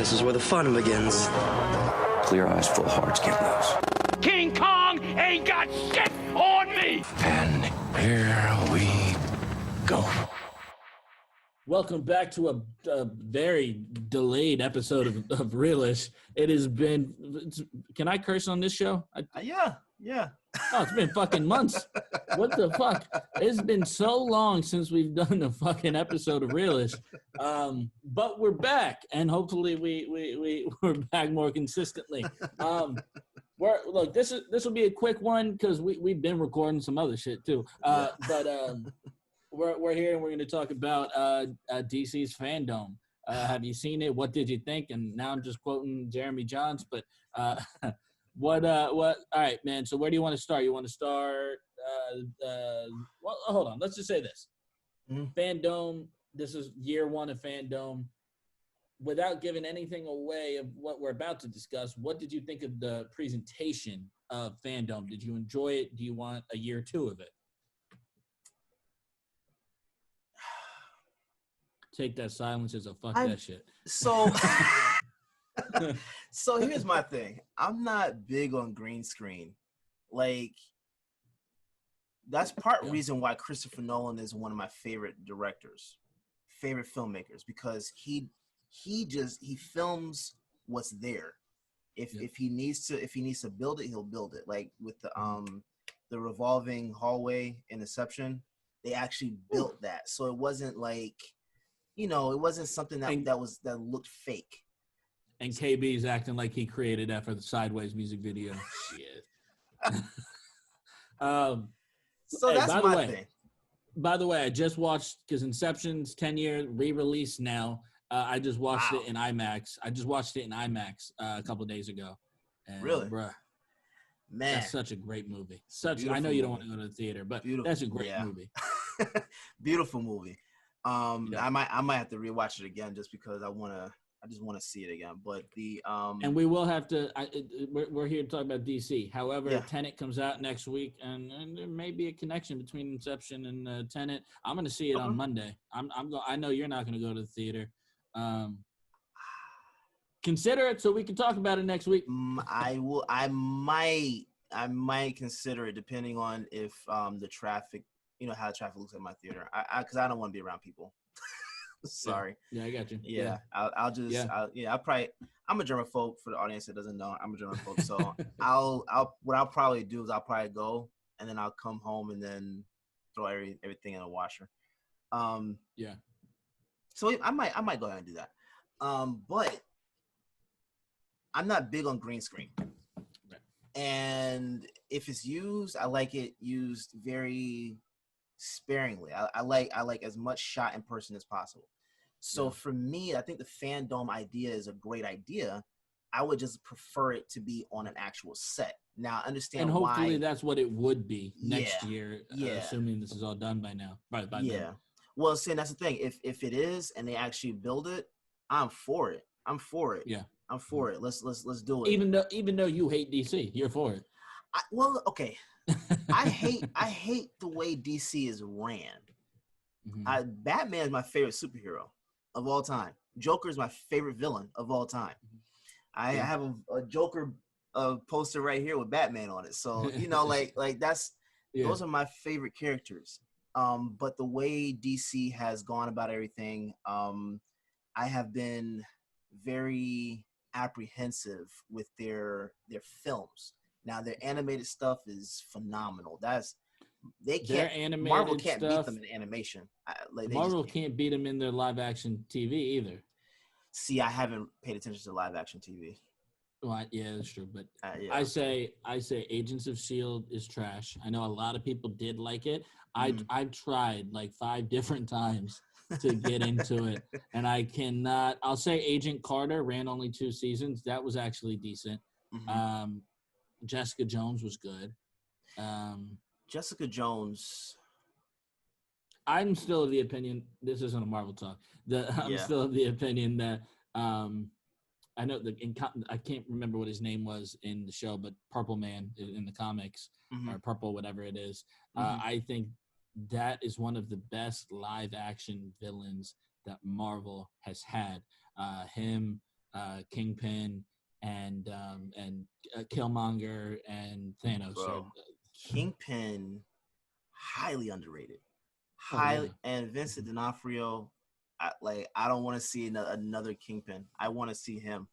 This is where the fun begins. Clear eyes, full hearts, get loose. King Kong ain't got shit on me! And here we go. Welcome back to a very delayed episode of Realish. It has been. Can I curse on this show? Yeah. Oh, it's been fucking months. What the fuck? It's been so long since we've done a fucking episode of Realish. But we're back, and hopefully we're back more consistently. Look, this will be a quick one because we've been recording some other shit too. We're here and we're going to talk about DC's Fandome. Have you seen it? What did you think? And now I'm just quoting Jeremy Johns, but what? All right, man. So where do you want to start? You want to start? Well, hold on. Let's just say this. Fandome. This is year one of Fandome. Without giving anything away of what we're about to discuss, what did you think of the presentation of Fandome? Did you enjoy it? Do you want a year two of it? Take that silence as a fuck that shit. So here's my thing. I'm not big on green screen. Like, that's reason why Christopher Nolan is one of my favorite directors, favorite filmmakers, because he films what's there. If he needs to build it, he'll build it. Like with the revolving hallway in Inception, they actually built that. So it wasn't like, it wasn't something that looked fake. And KB's acting like he created that for the Sideways music video. Shit. So that's my thing. By the way, I just watched, because Inception's 10-year re-release now. I just watched it in IMAX. A couple of days ago. And, really? Bruh, man, that's such a great movie. I know you don't want to go to the theater, but that's a great movie. Beautiful movie. I might have to rewatch it again just because I just want to see it again. But and we will have to. We're here to talk about DC. However, Tenet comes out next week, and there may be a connection between Inception and Tenet. I'm going to see it on Monday. I know you're not going to go to the theater. Consider it so we can talk about it next week. I will. I might consider it depending on if the traffic. How the traffic looks at my theater. Because I don't want to be around people. Sorry. Yeah, I got you. Yeah. I'll just. Yeah. I'll probably. I'm a germaphobe for the audience that doesn't know. I'm a germaphobe, so what I'll probably do is I'll probably go and then I'll come home and then throw everything in a washer. Yeah. So I might go ahead and do that. But I'm not big on green screen. Right. And if it's used, I like it used very sparingly. I like as much shot in person as possible. So for me, I think the Fandome idea is a great idea. I would just prefer it to be on an actual set. Now, I understand and hopefully that's what it would be next year, Yeah. Assuming this is all done by now. By then. Well, see, that's the thing. If it is and they actually build it, I'm for it. Yeah. I'm for it. Let's do it. Even though you hate DC, you're for it. Okay. I hate the way DC is ran. Mm-hmm. Batman is my favorite superhero of all time. Joker is my favorite villain of all time. I have a Joker poster right here with Batman on it. So like that's those are my favorite characters. But the way DC has gone about everything, I have been very apprehensive with their films. Now their animated stuff is phenomenal. Marvel can't beat them in animation. Marvel can't beat them in their live action TV either. See, I haven't paid attention to live action TV. Well, yeah, that's true. But I say Agents of S.H.I.E.L.D. is trash. I know a lot of people did like it. I've tried like 5 different times to get into it, and I cannot. I'll say Agent Carter ran only 2 seasons. That was actually decent. Mm-hmm. Jessica Jones was good. Jessica Jones. I'm still of the opinion. This isn't a Marvel talk. I'm still of the opinion that I know I can't remember what his name was in the show, but Purple Man in the comics, or Purple, whatever it is. I think that is one of the best live action villains that Marvel has had. Him, Kingpin and Killmonger and Thanos. Bro, Kingpin, highly underrated. Yeah. And Vincent D'Onofrio, I don't want to see another Kingpin. I want to see him.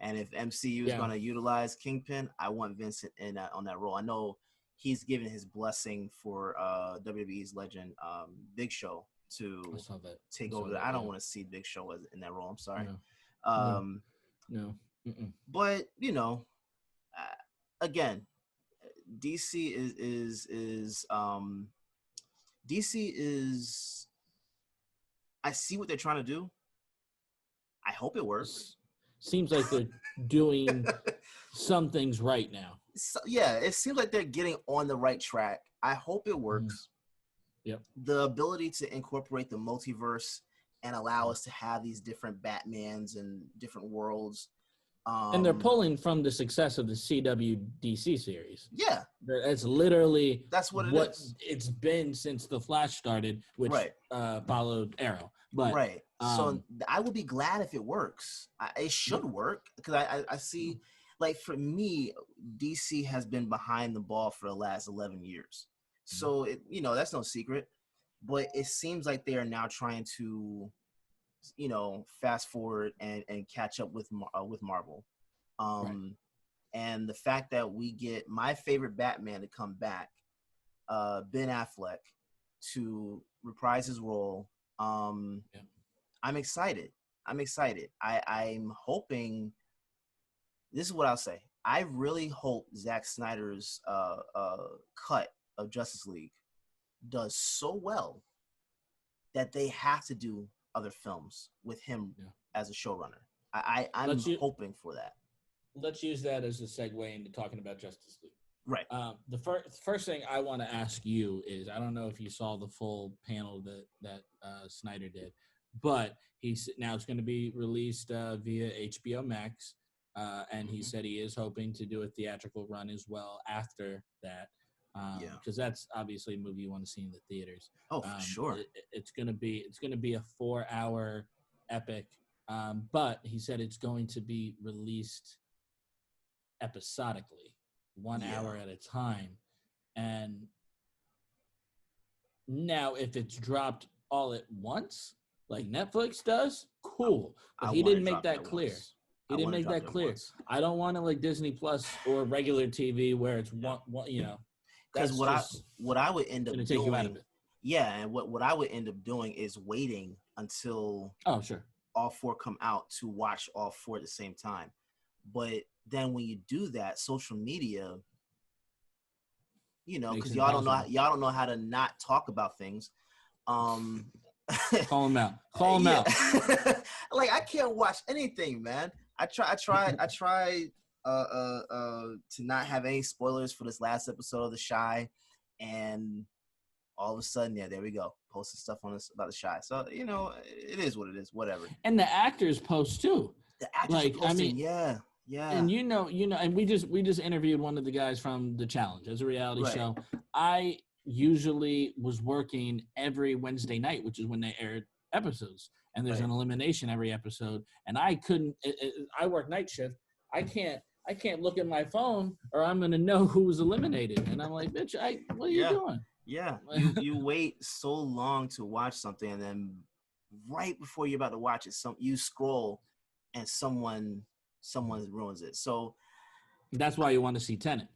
And if MCU is going to utilize Kingpin, I want Vincent on that role. I know he's given his blessing for WWE's legend Big Show to take over. I don't want to see Big Show in that role. I'm sorry. No. But again, DC is. I see what they're trying to do. I hope it works. Seems like they're doing some things right now. So, yeah, it seems like they're getting on the right track. I hope it works. Yep. The ability to incorporate the multiverse and allow us to have these different Batmans and different worlds. And they're pulling from the success of the CW DC series. Yeah. That's literally what it is. It's been since The Flash started, which followed Arrow. But right. So I would be glad if it works. It should work because I see, like, for me, DC has been behind the ball for the last 11 years. So, that's no secret. But it seems like they are now trying to, fast forward and catch up with Marvel. And the fact that we get my favorite Batman to come back, Ben Affleck, to reprise his role. I'm excited. I'm hoping. This is what I'll say. I really hope Zack Snyder's cut of Justice League does so well that they have to do other films with him as a showrunner. I'm hoping for that. Let's use that as a segue into talking about Justice League. Right. The first thing I want to ask you is, I don't know if you saw the full panel that Snyder did, but now it's going to be released via HBO Max, and he said he is hoping to do a theatrical run as well after that, because that's obviously a movie you want to see in the theaters. Oh, for sure. It's going to be a 4-hour epic, but he said it's going to be released episodically, 1 hour at a time. And now if it's dropped all at once like Netflix does, cool, but he didn't make that clear. He didn't make that clear. I don't want it like Disney Plus or regular TV where it's one, because what I would end up doing, take you out of it. Yeah, and what I would end up doing is waiting until all 4 come out to watch all 4 at the same time. But then when you do that, social media, because y'all don't know how to not talk about things. Call him out. Call him out. Like, I can't watch anything, man. I try to not have any spoilers for this last episode of The Chi, and all of a sudden, there we go, posting stuff on this about The Chi. So it is what it is. Whatever. And the actors post too. The actors are posting, yeah. And and we just interviewed one of the guys from The Challenge as a reality show. I usually was working every Wednesday night, which is when they aired episodes, and there's an elimination every episode, and I couldn't. I work night shift. I can't look at my phone, or I'm gonna know who was eliminated. And I'm like, bitch, what are you doing? Yeah, you wait so long to watch something, and then right before you're about to watch it, you scroll, and someone ruins it. So that's why you want to see Tenet.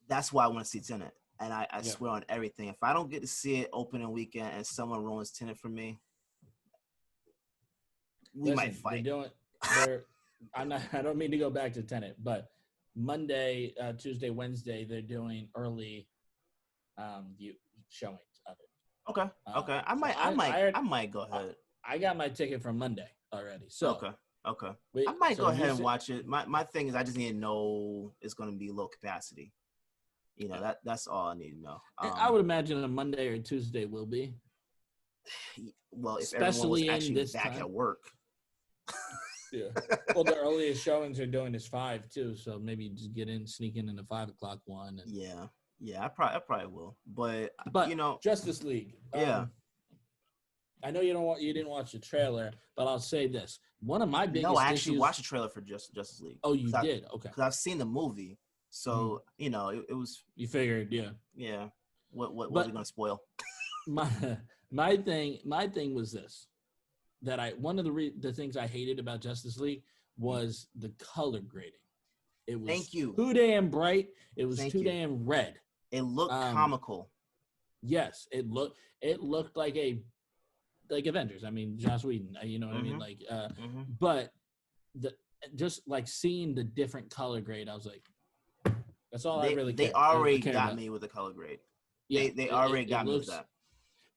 That's why I want to see Tenet. And I swear on everything, if I don't get to see it opening weekend and someone ruins Tenet for me, we might fight. I don't mean to go back to Tenet, but Monday, Tuesday, Wednesday, they're doing early showings of it. Okay. I might go ahead. I got my ticket for Monday already. So okay. I might go ahead and watch it. My thing is, I just need to know it's going to be low capacity. That's all I need to know. I would imagine a Monday or Tuesday will be. Well, if especially everyone was actually back at work. Yeah. Well, the earliest showings are doing is 5 too, so maybe just sneak in the 5 o'clock one. And... Yeah. I probably will. But Justice League. Yeah. I know you didn't watch the trailer, but I'll say this: one of my biggest No, I actually issues. watched the trailer for Justice League. Oh, you did? Okay. Because I've seen the movie, so you know it was. You figured, yeah. Yeah. What are we gonna spoil? My thing was this: that one of the things I hated about Justice League was the color grading. It was Thank you. too damn bright. It was too damn red. It looked comical. Yes, it looked like Avengers. I mean, Joss Whedon. You know what I mean? Like, but just like seeing the different color grade, I was like, that's all I really. They already got me with the color grade. Yeah, they already got me with that.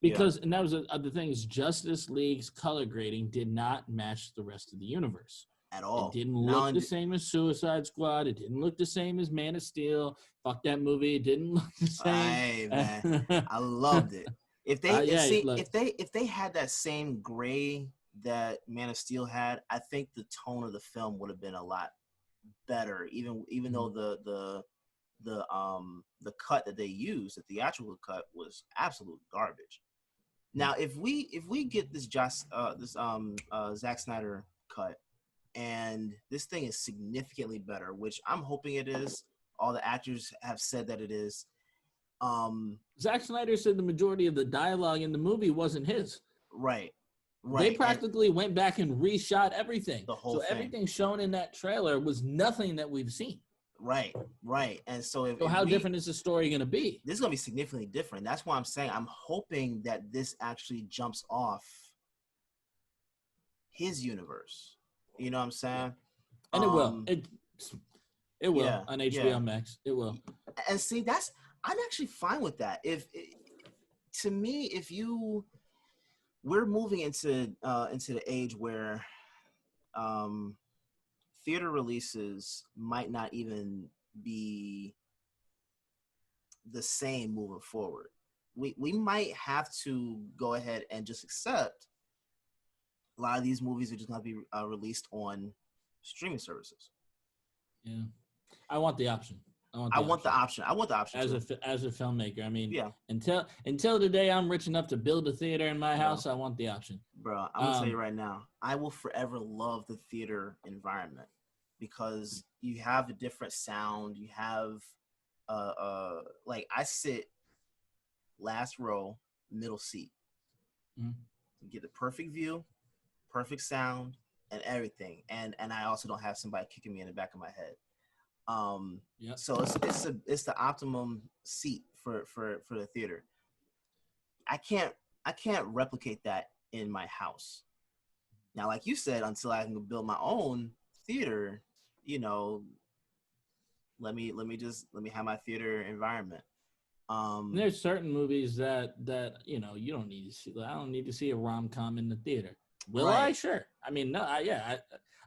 Because and that was the thing is Justice League's color grading did not match the rest of the universe at all. It didn't look the same as Suicide Squad. It didn't look the same as Man of Steel. Fuck that movie. It didn't look the same. Hey, man, I loved it. If they had that same gray that Man of Steel had, I think the tone of the film would have been a lot better. Even though the cut that they used, the theatrical cut, was absolute garbage. Now, if we get this Zack Snyder cut, and this thing is significantly better, which I'm hoping it is. All the actors have said that it is. Zack Snyder said the majority of the dialogue in the movie wasn't his. Right. They practically went back and reshot everything. The whole thing. Everything shown in that trailer was nothing that we've seen. Right. And so how different is the story going to be? This is going to be significantly different. That's why I'm saying I'm hoping that this actually jumps off his universe. You know what I'm saying? And it will. It will on HBO Max. It will. And see, I'm actually fine with that. We're moving into the age where theater releases might not even be the same moving forward. We might have to go ahead and just accept a lot of these movies are just going to be released on streaming services. Yeah, I want the option. I want the option as a filmmaker. I mean, until the day I'm rich enough to build a theater in my house, I want the option. Bro, I'm gonna tell you right now, I will forever love the theater environment because you have a different sound. You have like I sit last row, middle seat. You get the perfect view, perfect sound, and everything. And I also don't have somebody kicking me in the back of my head. So it's the optimum seat for the theater. I can't replicate that in my house. Now, like you said, until I can build my own theater, you know, let me have my theater environment. There's certain movies that you know you don't need to see. I don't need to see a rom-com in the theater. Will I? Sure. I mean, no.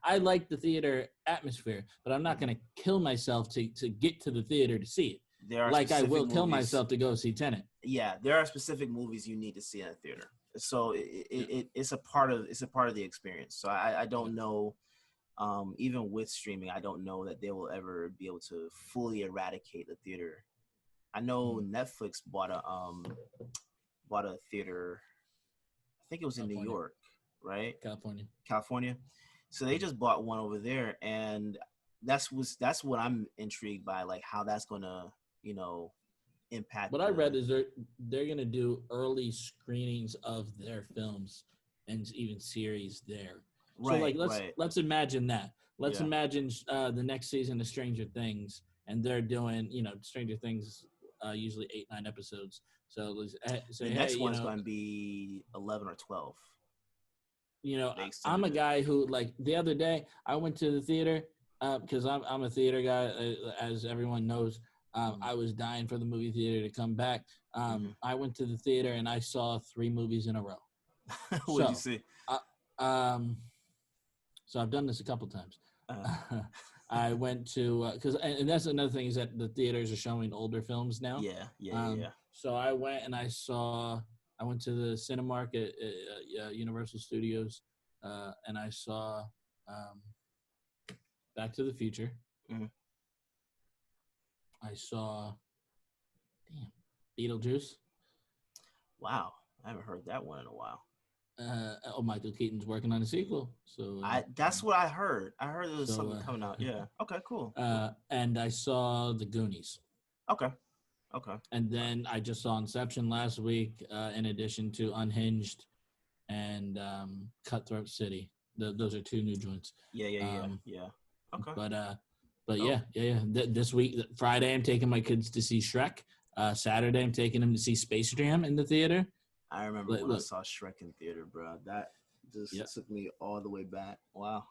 I like the theater atmosphere, but I'm not going to kill myself to get to the theater to see it. Like I will kill myself to go see Tenet. Yeah, there are specific movies you need to see in a theater. So it's a part of the experience. So I don't know. Even with streaming, I don't know that they will ever be able to fully eradicate the theater. I know Netflix bought a theater. I think it was in New York, right? California. So they just bought one over there, and that's what I'm intrigued by, like how that's gonna, you know, impact. What I read is they're gonna do early screenings of their films and even series there. So like let's imagine that. Let's imagine the next season of Stranger Things, and they're doing, you know, Stranger Things usually 8-9 episodes. So the next one's going to be 11 or 12. You know, I'm a guy who, like, the other day I went to the theater because I'm a theater guy, as everyone knows. I was dying for the movie theater to come back. I went to the theater and I saw 3 movies in a row. What did you see? So I've done this a couple times. I went to and that's another thing is that the theaters are showing older films now. Yeah. So I went and I went to the Cinemark at Universal Studios, and I saw Back to the Future. I saw Beetlejuice. Wow, I haven't heard that one in a while. Michael Keaton's working on a sequel. So that's what I heard. I heard there was something so, coming out. Yeah. Okay. Cool. And I saw The Goonies. Okay. And then I just saw Inception last week, in addition to Unhinged and Cutthroat City. Those are 2 new joints. Yeah. Okay. But yeah. This week, Friday, I'm taking my kids to see Shrek. Saturday, I'm taking them to see Space Jam in the theater. I remember when I saw Shrek in theater, bro. That just took me all the way back. Wow.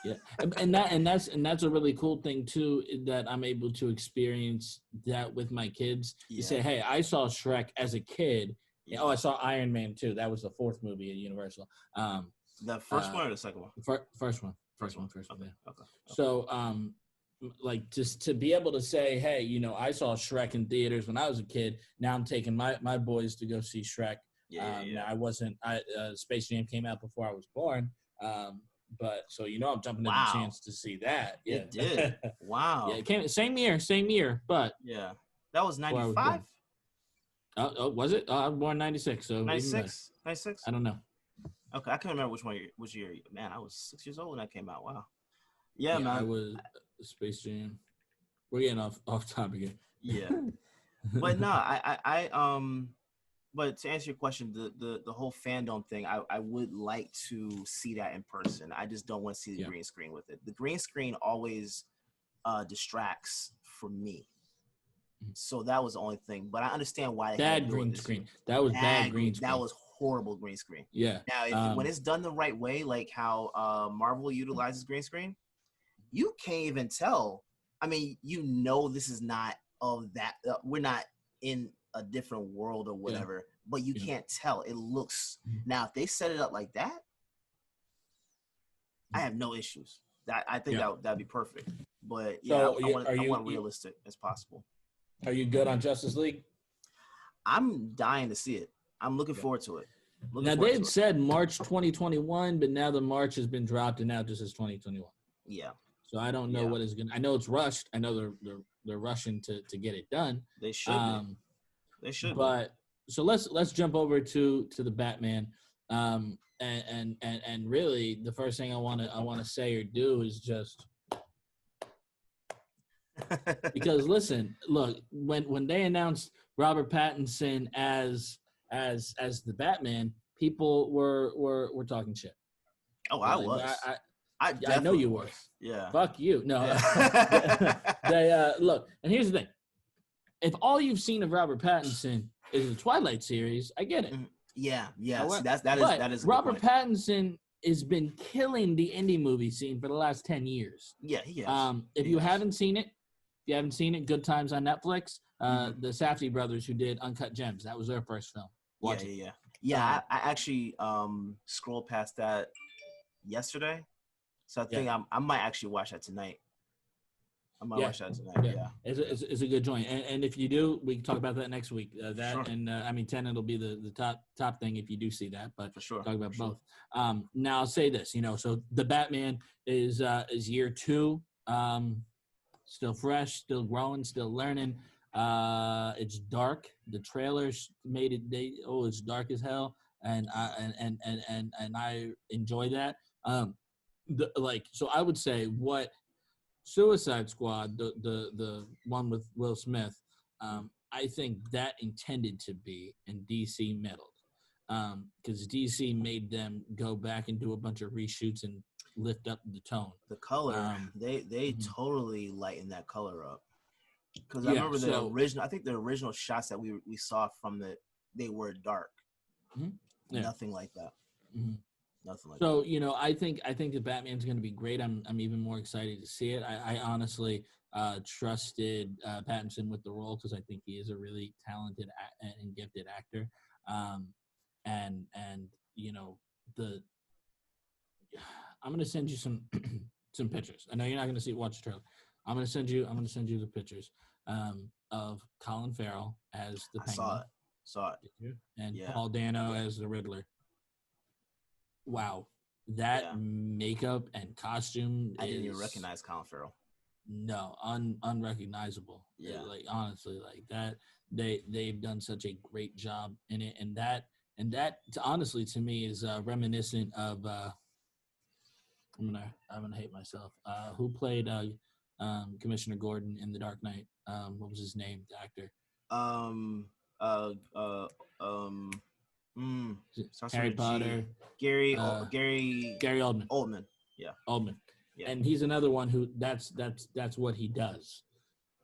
Yeah, and that's a really cool thing too, that I'm able to experience that with my kids. You say, hey, I saw Shrek as a kid. Yeah. Oh, I saw Iron Man too. That was the 4th movie at Universal. The first one or the second one? First one. Okay. Yeah. Okay. So, like, just to be able to say, hey, you know, I saw Shrek in theaters when I was a kid. Now I'm taking my boys to go see Shrek. Now Space Jam came out before I was born. But so, you know, I'm jumping at the chance to see that. Yeah. It did. Wow. Yeah, it came same year, but yeah, that was 95. Oh, was it? I was born 96. So 96. I don't know. Okay, I can't remember which year. Man, I was 6 years old when that came out. Wow. Yeah, man. I was Space Jam. We're getting off topic again. Yeah, but no, But to answer your question, the whole fandom thing, I would like to see that in person. I just don't want to see the green screen with it. The green screen always distracts from me. So that was the only thing. But I understand why. Bad green screen. That was bad green screen. That was horrible green screen. Yeah. Now, when it's done the right way, like how Marvel utilizes green screen, you can't even tell. I mean, you know, this is not of that. We're not in a different world or whatever, but you can't tell. It looks now. If they set it up like that, I have no issues. I think that'd be perfect. But yeah, I want realistic as possible. Are you good on Justice League? I'm dying to see it. I'm looking forward to it. Now they had said March 2021, but now the March has been dropped and now it just says 2021. Yeah. So I don't know what is going to. I know it's rushed. I know they're rushing to get it done. They should. They should. But so let's jump over to the Batman. And really the first thing I want to say or do is just because look, when they announced Robert Pattinson as the Batman, people were talking shit. Oh, I was. I know you were. Yeah. Fuck you. No. They look, and here's the thing. If all you've seen of Robert Pattinson is the Twilight series, I get it. Yeah. That is Robert Pattinson has been killing the indie movie scene for the last 10 years. Yeah, he has. If you haven't seen it, Good Times on Netflix. The Safdie brothers who did Uncut Gems, that was their first film. Watch it. Yeah, I actually scrolled past that yesterday. So I think I might actually watch that tonight. Watch that tonight. Yeah. It's a good joint. And if you do, we can talk about that next week. Tenet will be the top thing if you do see that. But for sure, talk about both. Now I'll say this. So the Batman is year 2. Still fresh, still growing, still learning. It's dark. The trailers made it. It's dark as hell, and I enjoy that. So I would say what Suicide Squad, the one with Will Smith, I think that intended to be, and DC meddled, because DC made them go back and do a bunch of reshoots and lift up the tone. The color, they totally lightened that color up. Because I remember the original. I think the original shots that we saw from they were dark. Nothing like that. Nothing like that. So I think the Batman's going to be great. I'm even more excited to see it. I honestly trusted Pattinson with the role because I think he is a really talented and gifted actor. I'm going to send you some some pictures. I know you're not going to watch the trailer. I'm going to send you the pictures of Colin Farrell as the Penguin. Saw it. And Paul Dano as the Riddler. Wow, that makeup and costume. I didn't even recognize Colin Farrell. No, unrecognizable. Yeah, honestly, like that. They've done such a great job in it, and that And that, honestly, to me, is reminiscent of. I'm gonna hate myself. Who played Commissioner Gordon in The Dark Knight? What was his name? The actor. Um. Uh. Harry Potter. Gary. Gary Oldman. Oldman. Yeah. Oldman. Yeah. And he's another one who that's what he does.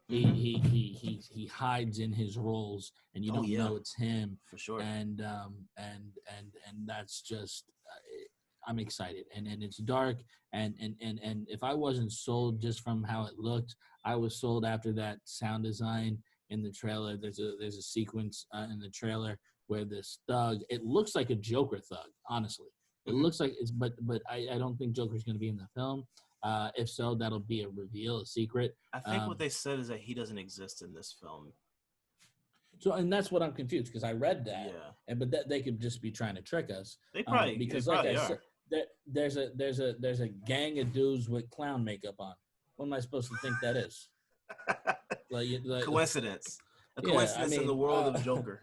He hides in his roles, and you don't know it's him for sure. And that's just I'm excited, and it's dark, and if I wasn't sold just from how it looked, I was sold after that sound design in the trailer. There's a sequence in the trailer where this thug, it looks like a Joker thug, honestly. It looks like it's, but I don't think Joker's going to be in the film. If so, that'll be a reveal, a secret. I think what they said is that he doesn't exist in this film. So, and that's what I'm confused, because I read that, but that they could just be trying to trick us. They probably because, they like probably I said, there's a gang of dudes with clown makeup on. What am I supposed to think that is? Coincidence. A coincidence in the world of Joker.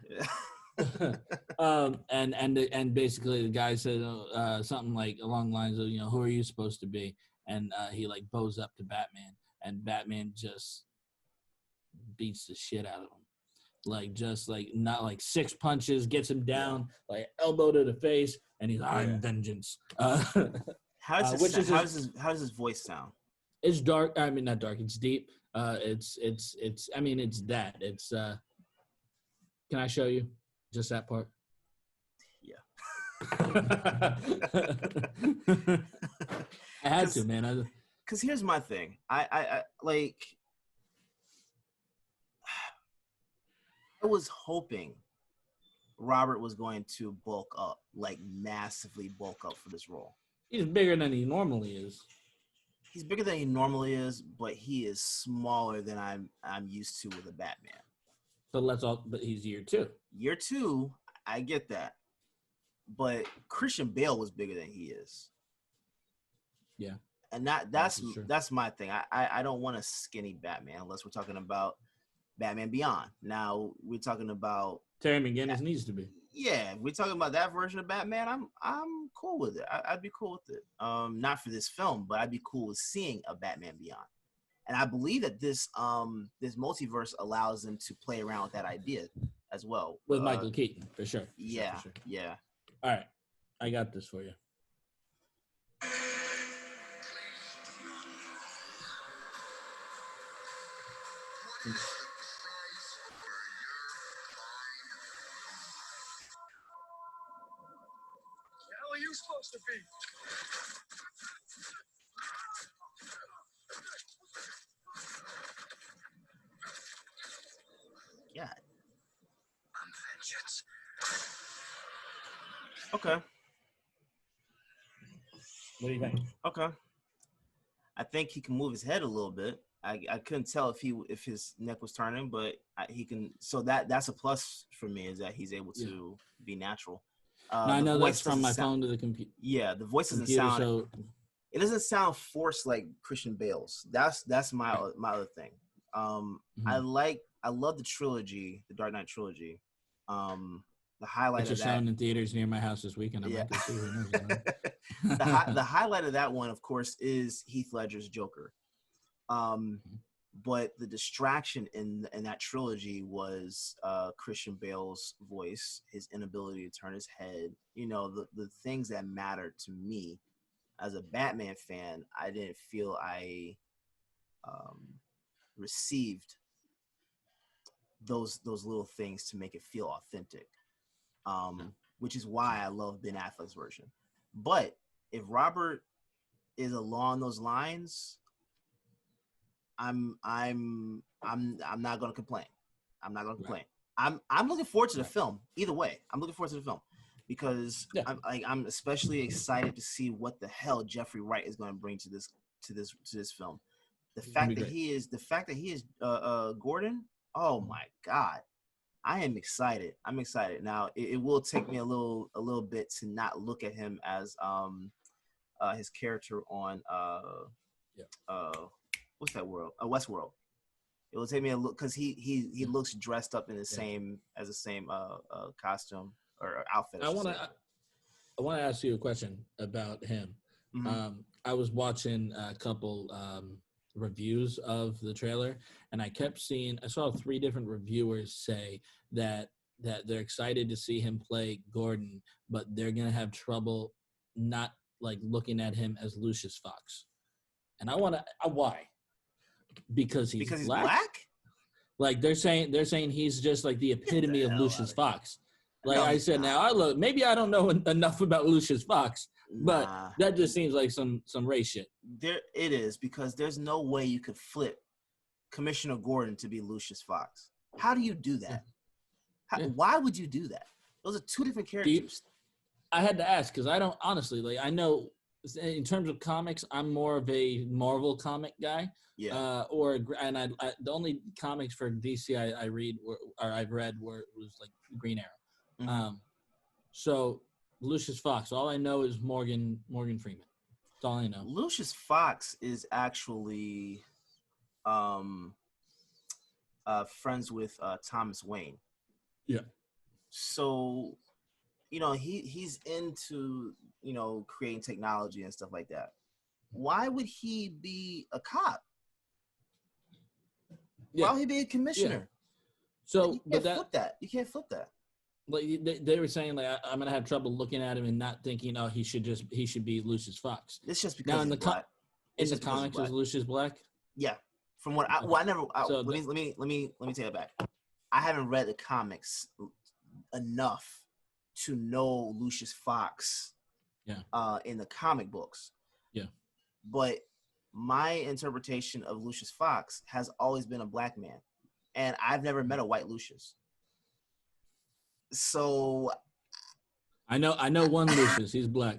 And basically the guy said something like along the lines of, who are you supposed to be? And he like bows up to Batman, and Batman just beats the shit out of him. Not like 6 punches, gets him down, like elbow to the face, and he's I'm vengeance. How does his voice sound? It's dark. I mean, not dark. It's deep. It's I mean, it's that. It's can I show you just that part? Yeah. I had to, man. Because here's my thing. I was hoping Robert was going to bulk up, like massively bulk up for this role. He's bigger than he normally is. He's bigger than he normally is, but he is smaller than I'm used to with a Batman. But he's year 2. Year 2, I get that. But Christian Bale was bigger than he is. Yeah. And that's my thing. I don't want a skinny Batman unless we're talking about Batman Beyond. Now we're talking about Terry McGinnis needs to be. Yeah, we're talking about that version of Batman. I'm cool with it. I'd be cool with it. Not for this film, but I'd be cool with seeing a Batman Beyond. And I believe that this multiverse allows them to play around with that idea as well. With Michael Keaton, for sure. Yeah. All right, I got this for you. How are you supposed to be? Yeah. I'm vengeance. Okay. What do you think? Okay. I think he can move his head a little bit. I couldn't tell if his neck was turning, but he can. So that's a plus for me, is that he's able to be natural. I know that's from my phone to the computer. Yeah, the voice doesn't sound. It doesn't sound forced like Christian Bale's. That's my other thing. I love the trilogy, the Dark Knight trilogy. The highlight of that. shown in theaters near my house this weekend. I might go see who knows. The highlight of that one, of course, is Heath Ledger's Joker. But the distraction in that trilogy was Christian Bale's voice, his inability to turn his head. The things that mattered to me as a Batman fan. I didn't feel I received those little things to make it feel authentic. Which is why I love Ben Affleck's version. But if Robert is along those lines, I'm not gonna complain. I'm not gonna complain. I'm looking forward to the film. Either way, I'm looking forward to the film because I'm especially excited to see what the hell Jeffrey Wright is going to bring to this film. The fact that he is Gordon. Oh my God. I am excited. I'm excited. Now it will take me a little bit to not look at him as his character on what's that world? Westworld. It will take me a look because he looks dressed up in the same costume or outfit. I want to ask you a question about him. Mm-hmm. I was watching a couple reviews of the trailer, and I saw 3 different reviewers say that they're excited to see him play Gordon, but they're gonna have trouble not like looking at him as Lucius Fox. And I want to why? Because he's black? Like they're saying he's just like the epitome of Lucius Fox. Like No, I said, now maybe I don't know enough about Lucius Fox, but that just seems like some race shit. There it is, because there's no way you could flip Commissioner Gordon to be Lucius Fox. How do you do that? Why would you do that? Those are 2 different characters. I had to ask because I don't honestly like. I know in terms of comics, I'm more of a Marvel comic guy. Yeah. The only comics for DC I've read was like Green Arrow. Mm-hmm. So Lucius Fox. All I know is Morgan Freeman. That's all I know. Lucius Fox is actually friends with Thomas Wayne. Yeah. So, he's into, creating technology and stuff like that. Why would he be a cop? Yeah. Why would he be a commissioner? Yeah. So, you can't flip that. Like they were saying, like I'm gonna have trouble looking at him and not thinking, oh, he should be Lucius Fox. It's just because now in the black. In the comics, is Lucius black? Yeah. From what I never. Let me take it back. I haven't read the comics enough to know Lucius Fox. Yeah. In the comic books. Yeah. But my interpretation of Lucius Fox has always been a black man, and I've never met a white Lucius. So I know one Lucius. He's black.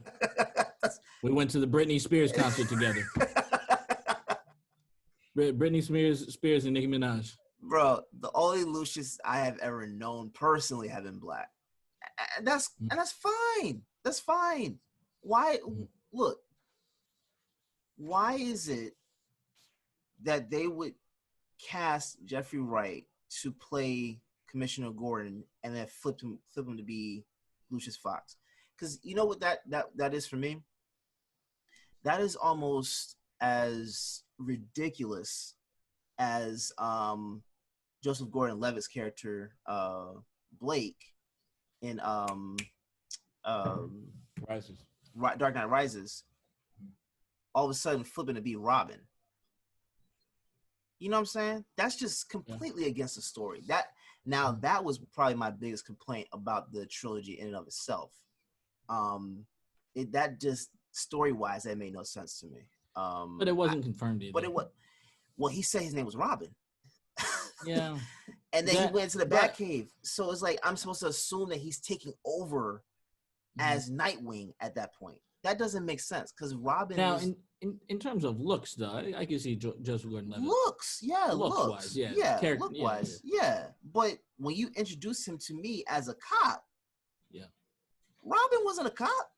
We went to the Britney Spears concert together. Britney Spears and Nicki Minaj. Bro, the only Lucius I have ever known personally have been black. And that's fine. That's fine. Why look, why is it that they would cast Jeffrey Wright to play Commissioner Gordon and then flip him to be Lucius Fox? Because you know what that is for me? That is almost as ridiculous as Joseph Gordon-Levitt's character Blake in Dark Knight Rises, all of a sudden flipping to be Robin. You know what I'm saying? That's just completely against the story. That was probably my biggest complaint about the trilogy in and of itself. That just story-wise, that made no sense to me. But it wasn't confirmed either. But he said his name was Robin. Yeah. And then he went to the Batcave. So it's like I'm supposed to assume that he's taking over as Nightwing at that point. That doesn't make sense because Robin. Now, in terms of looks, though, I can see Joseph Gordon-Levitt. Looks. Look-wise, look-wise, yeah. But when you introduce him to me as a cop, Robin wasn't a cop.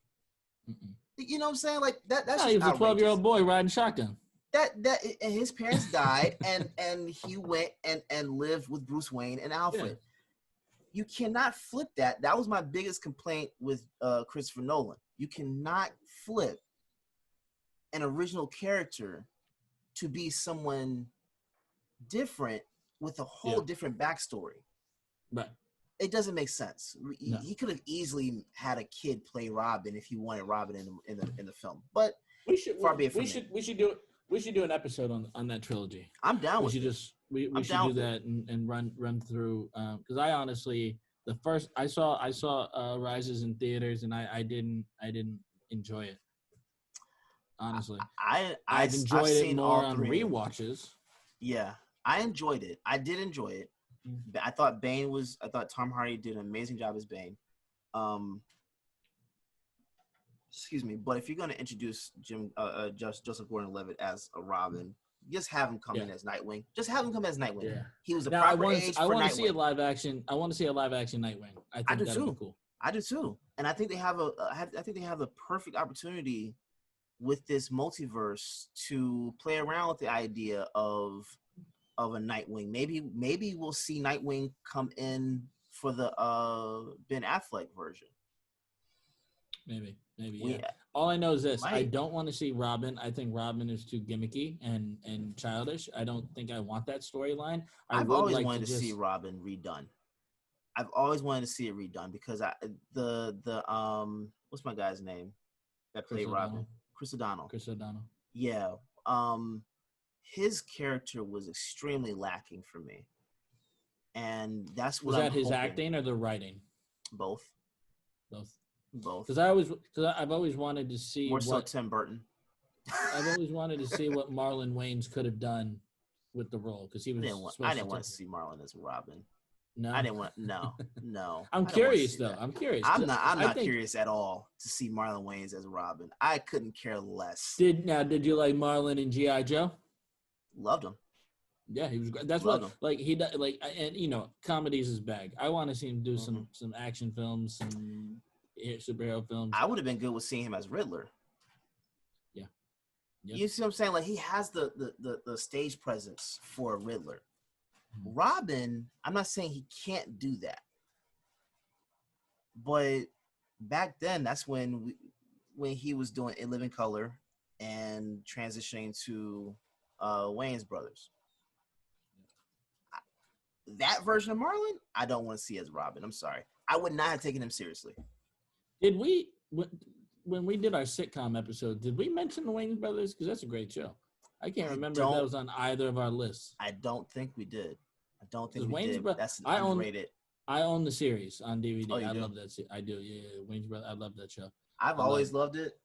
Mm-mm. You know what I'm saying? Like that. That's he was a 12-year-old boy riding shotgun. And his parents died, and he went and lived with Bruce Wayne and Alfred. Yeah. You cannot flip that. That was my biggest complaint with Christopher Nolan. You cannot flip an original character to be someone different with a whole different backstory. Right. It doesn't make sense. No. He could have easily had a kid play Robin if he wanted Robin in the film. But we should do an episode on that trilogy. I'm down with it. We should do that and run through because I honestly I saw Rises in theaters and I didn't enjoy it. Honestly, I've enjoyed it more on rewatches. Yeah, I enjoyed it. I did enjoy it. Mm-hmm. I thought Tom Hardy did an amazing job as Bane. Excuse me, but if you're going to introduce Joseph Gordon-Levitt as a Robin, just have him come in as Nightwing. Just have him come as Nightwing. Yeah. He was the proper age for Nightwing. I want to see a live action Nightwing. I think that'd be cool. I do too, and I think they have the perfect opportunity with this multiverse to play around with the idea of a Nightwing. Maybe we'll see Nightwing come in for the Ben Affleck version. Maybe, yeah. All I know is this: I don't want to see Robin. I think Robin is too gimmicky and childish. I don't think I want that storyline. I've always wanted to see Robin redone. I've always wanted to see it redone because what's my guy's name that played Robin? Chris O'Donnell. Yeah. His character was extremely lacking for me, and that's what was that his acting or the writing? Both. Because I've always wanted to see more so Tim Burton. I've always wanted to see what Marlon Wayans could have done with the role because he was. I didn't want to see Marlon as Robin. No, I didn't want. No. I'm curious though. I'm curious. I'm not curious at all to see Marlon Wayans as Robin. I couldn't care less. Did you like Marlon in G.I. Joe? Loved him. Yeah, he was great. That's what like he does. Like, and comedy's his bag. I want to see him do some action films, some superhero films. I would have been good with seeing him as Riddler. Yeah. You see what I'm saying? Like he has the stage presence for a Riddler. Robin, I'm not saying he can't do that, but back then, that's when he was doing In Living Color and transitioning to Wayans Brothers. That version of Marlon, I don't want to see as Robin. I'm sorry. I would not have taken him seriously. Did we, when we did our sitcom episode, did we mention the Wayans Brothers? Because that's a great show. I can't remember if that was on either of our lists. I don't think we did. We did. That's underrated. I own the series on DVD. Oh, I love that. I do. Yeah, Wayans Brothers. I love that show. I've always loved it.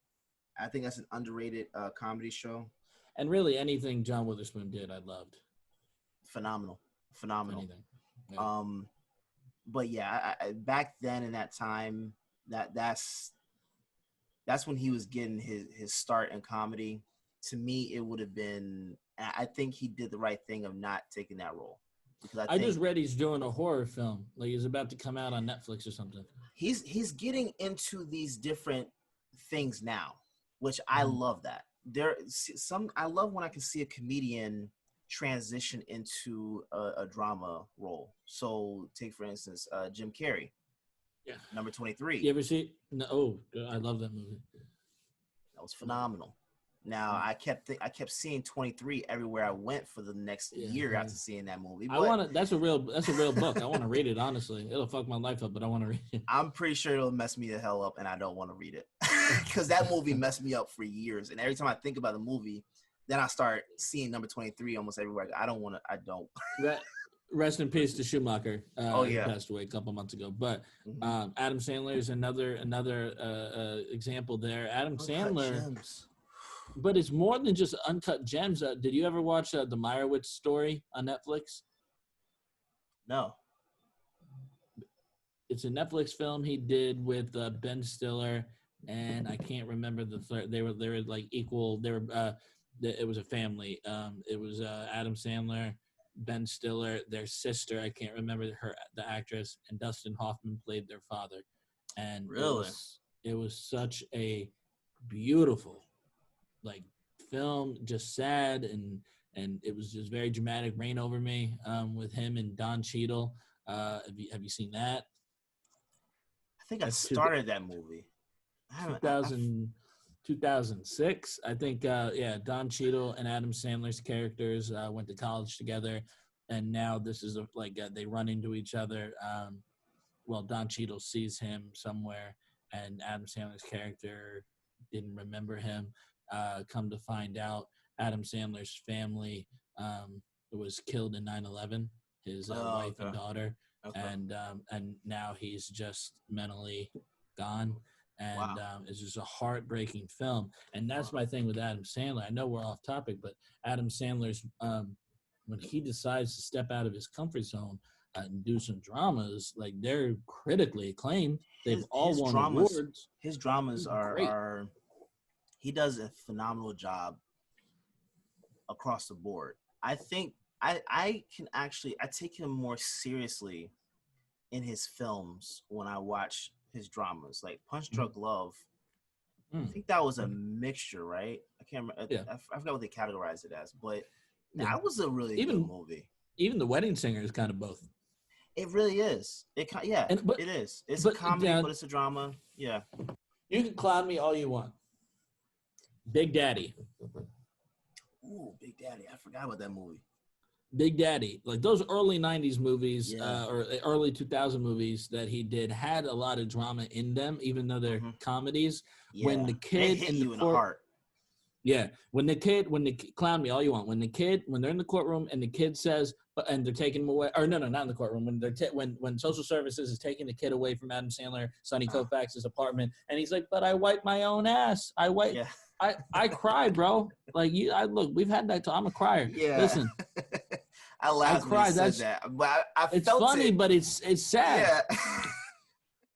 I think that's an underrated comedy show. And really, anything John Witherspoon did, I loved. Phenomenal. Anything. Yeah. But yeah, I back then in that time, that's when he was getting his start in comedy. To me, it would have been. I think he did the right thing of not taking that role. Because I just read he's doing a horror film, like he's about to come out on Netflix or something. He's getting into these different things now, which I love that. I love when I can see a comedian transition into a drama role. So take for instance, Jim Carrey. Yeah. Number 23. You ever see? No. Oh, I love that movie. That was phenomenal. Now I kept seeing 23 everywhere I went for the next year after seeing that movie. But that's a real book. I want to read it, honestly. It'll fuck my life up, but I want to read it. I'm pretty sure it'll mess me the hell up, and I don't want to read it because that movie messed me up for years. And every time I think about the movie, then I start seeing number 23 almost everywhere. I don't. Rest in peace to Schumacher. He passed away a couple months ago. But Adam Sandler is another example there. Adam Sandler. Gems. But it's more than just Uncut Gems. Did you ever watch the Meyerowitz Story on Netflix? No. It's a Netflix film he did with Ben Stiller, and I can't remember the third. They were like equal. They were. It was a family. It was Adam Sandler, Ben Stiller, their sister. I can't remember the actress, and Dustin Hoffman played their father. And really, it was such a beautiful. Like film, just sad, and it was just very dramatic. Rain Over Me with him and Don Cheadle. Have you seen that? I think I started that movie. 2006. I think Don Cheadle and Adam Sandler's characters went to college together, and now this is they run into each other. Don Cheadle sees him somewhere, and Adam Sandler's character didn't remember him. Come to find out, Adam Sandler's family was killed in 9/11. His wife and daughter, and now he's just mentally gone. And it's just a heartbreaking film. And that's my thing with Adam Sandler. I know we're off topic, but Adam Sandler's when he decides to step out of his comfort zone and do some dramas, like they're critically acclaimed. They've all won awards. His dramas are. He does a phenomenal job across the board. I think I take him more seriously in his films when I watch his dramas, like Punch Drunk Love. I think that was a mixture, right? I can't remember. Yeah. I forgot what they categorized it as, but that was a really good movie. Even The Wedding Singer is kind of both. It really is. It is. It's a comedy, but it's a drama. Yeah. You can clown me all you want. Big Daddy. Ooh, Big Daddy. I forgot about that movie. Big Daddy, like those early 90s movies or early 2000 movies that he did had a lot of drama in them, even though they're comedies. Yeah. When the kid hit you in the heart. Yeah. When clown me all you want. When they're in the courtroom and the kid says, and they're taking him away, or no, not in the courtroom. When social services is taking the kid away from Adam Sandler, Sonny Koufax's apartment, and he's like, but I wiped my own ass. I cried, bro. Like look, we've had that. I'm a crier. Yeah. Listen. I laughed when he said that, but I it's felt funny, but it's sad. Yeah.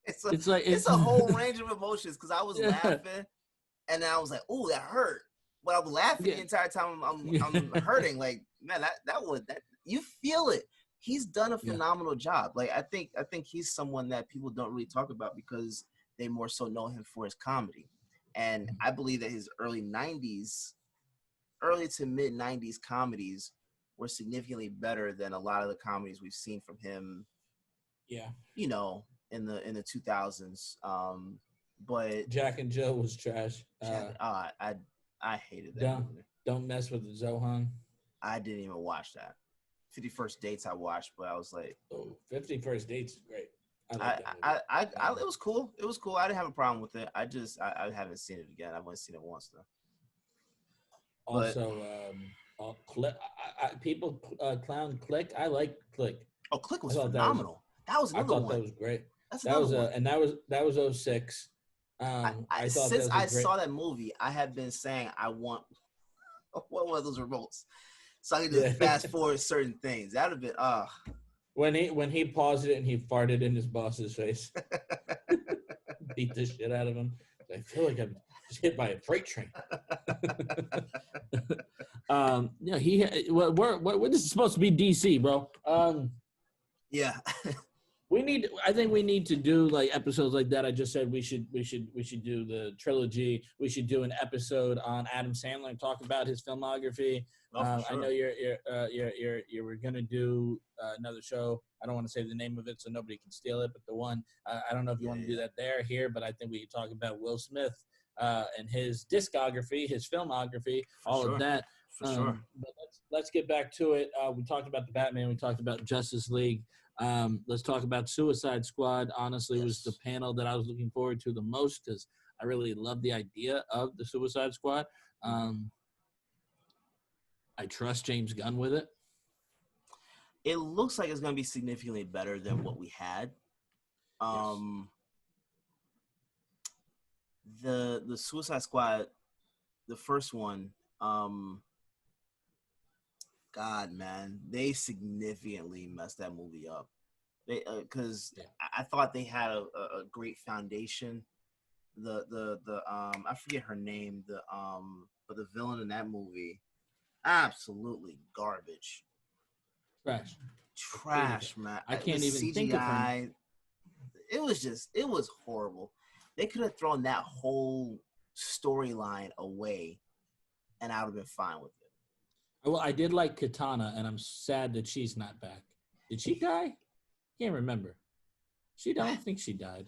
it's a whole range of emotions because I was laughing, and then I was like, "Oh, that hurt," but I'm laughing the entire time. I'm hurting. Like, man, that you feel it. He's done a phenomenal job. Like, I think he's someone that people don't really talk about because they more so know him for his comedy, and I believe that his early to mid 90s comedies were significantly better than a lot of the comedies we've seen from him. Yeah, you know, in the 2000s. But Jack and Jill was trash. I hated that movie. Don't mess with the Zohan. I didn't even watch that. 51st Dates I watched, but I was like, 51st Dates is great. It was cool. It was cool. I didn't have a problem with it. I haven't seen it again. I've only seen it once though. Also, people clown Click. I like Click. Oh, Click was phenomenal. That was another one. I thought that was great. That was 06. Since I saw that movie, I have been saying I want one of those remotes so I can just fast forward certain things. That would have been when he paused it and he farted in his boss's face, beat the shit out of him. I feel like I'm just hit by a freight train. This is supposed to be DC, bro. Yeah. I think we need to do like episodes like that. I just said we should do the trilogy. We should do an episode on Adam Sandler and talk about his filmography. Sure. I know you're gonna do another show. I don't want to say the name of it so nobody can steal it, but the one I don't know if you want to do that here, but I think we could talk about Will Smith and his discography, his filmography, of that. For sure. But let's get back to it. We talked about the Batman. We talked about Justice League. Let's talk about Suicide Squad. Honestly, it was the panel that I was looking forward to the most because I really love the idea of the Suicide Squad. I trust James Gunn with it. It looks like it's going to be significantly better than what we had. The Suicide Squad, the first one, God, man, they significantly messed that movie up. Because I thought they had a great foundation. I forget her name. But the villain in that movie, absolutely garbage. Trash, man. I can't even CGI, think of her. It was horrible. They could have thrown that whole storyline away, and I would have been fine with it. Well, I did like Katana, and I'm sad that she's not back. Did she die? Can't remember. I don't think she died.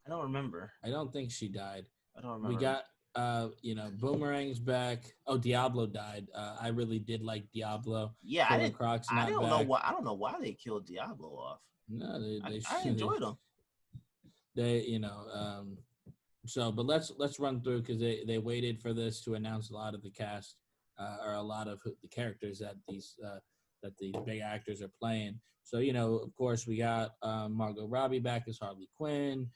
I don't remember. I don't think she died. I don't remember. We got, Boomerang's back. Oh, Diablo died. I really did like Diablo. Yeah, I don't know why. I don't know why they killed Diablo off. No, I enjoyed them. But let's run through because they waited for this to announce a lot of the cast or a lot of the characters that the big actors are playing. So, of course, we got Margot Robbie back as Harley Quinn,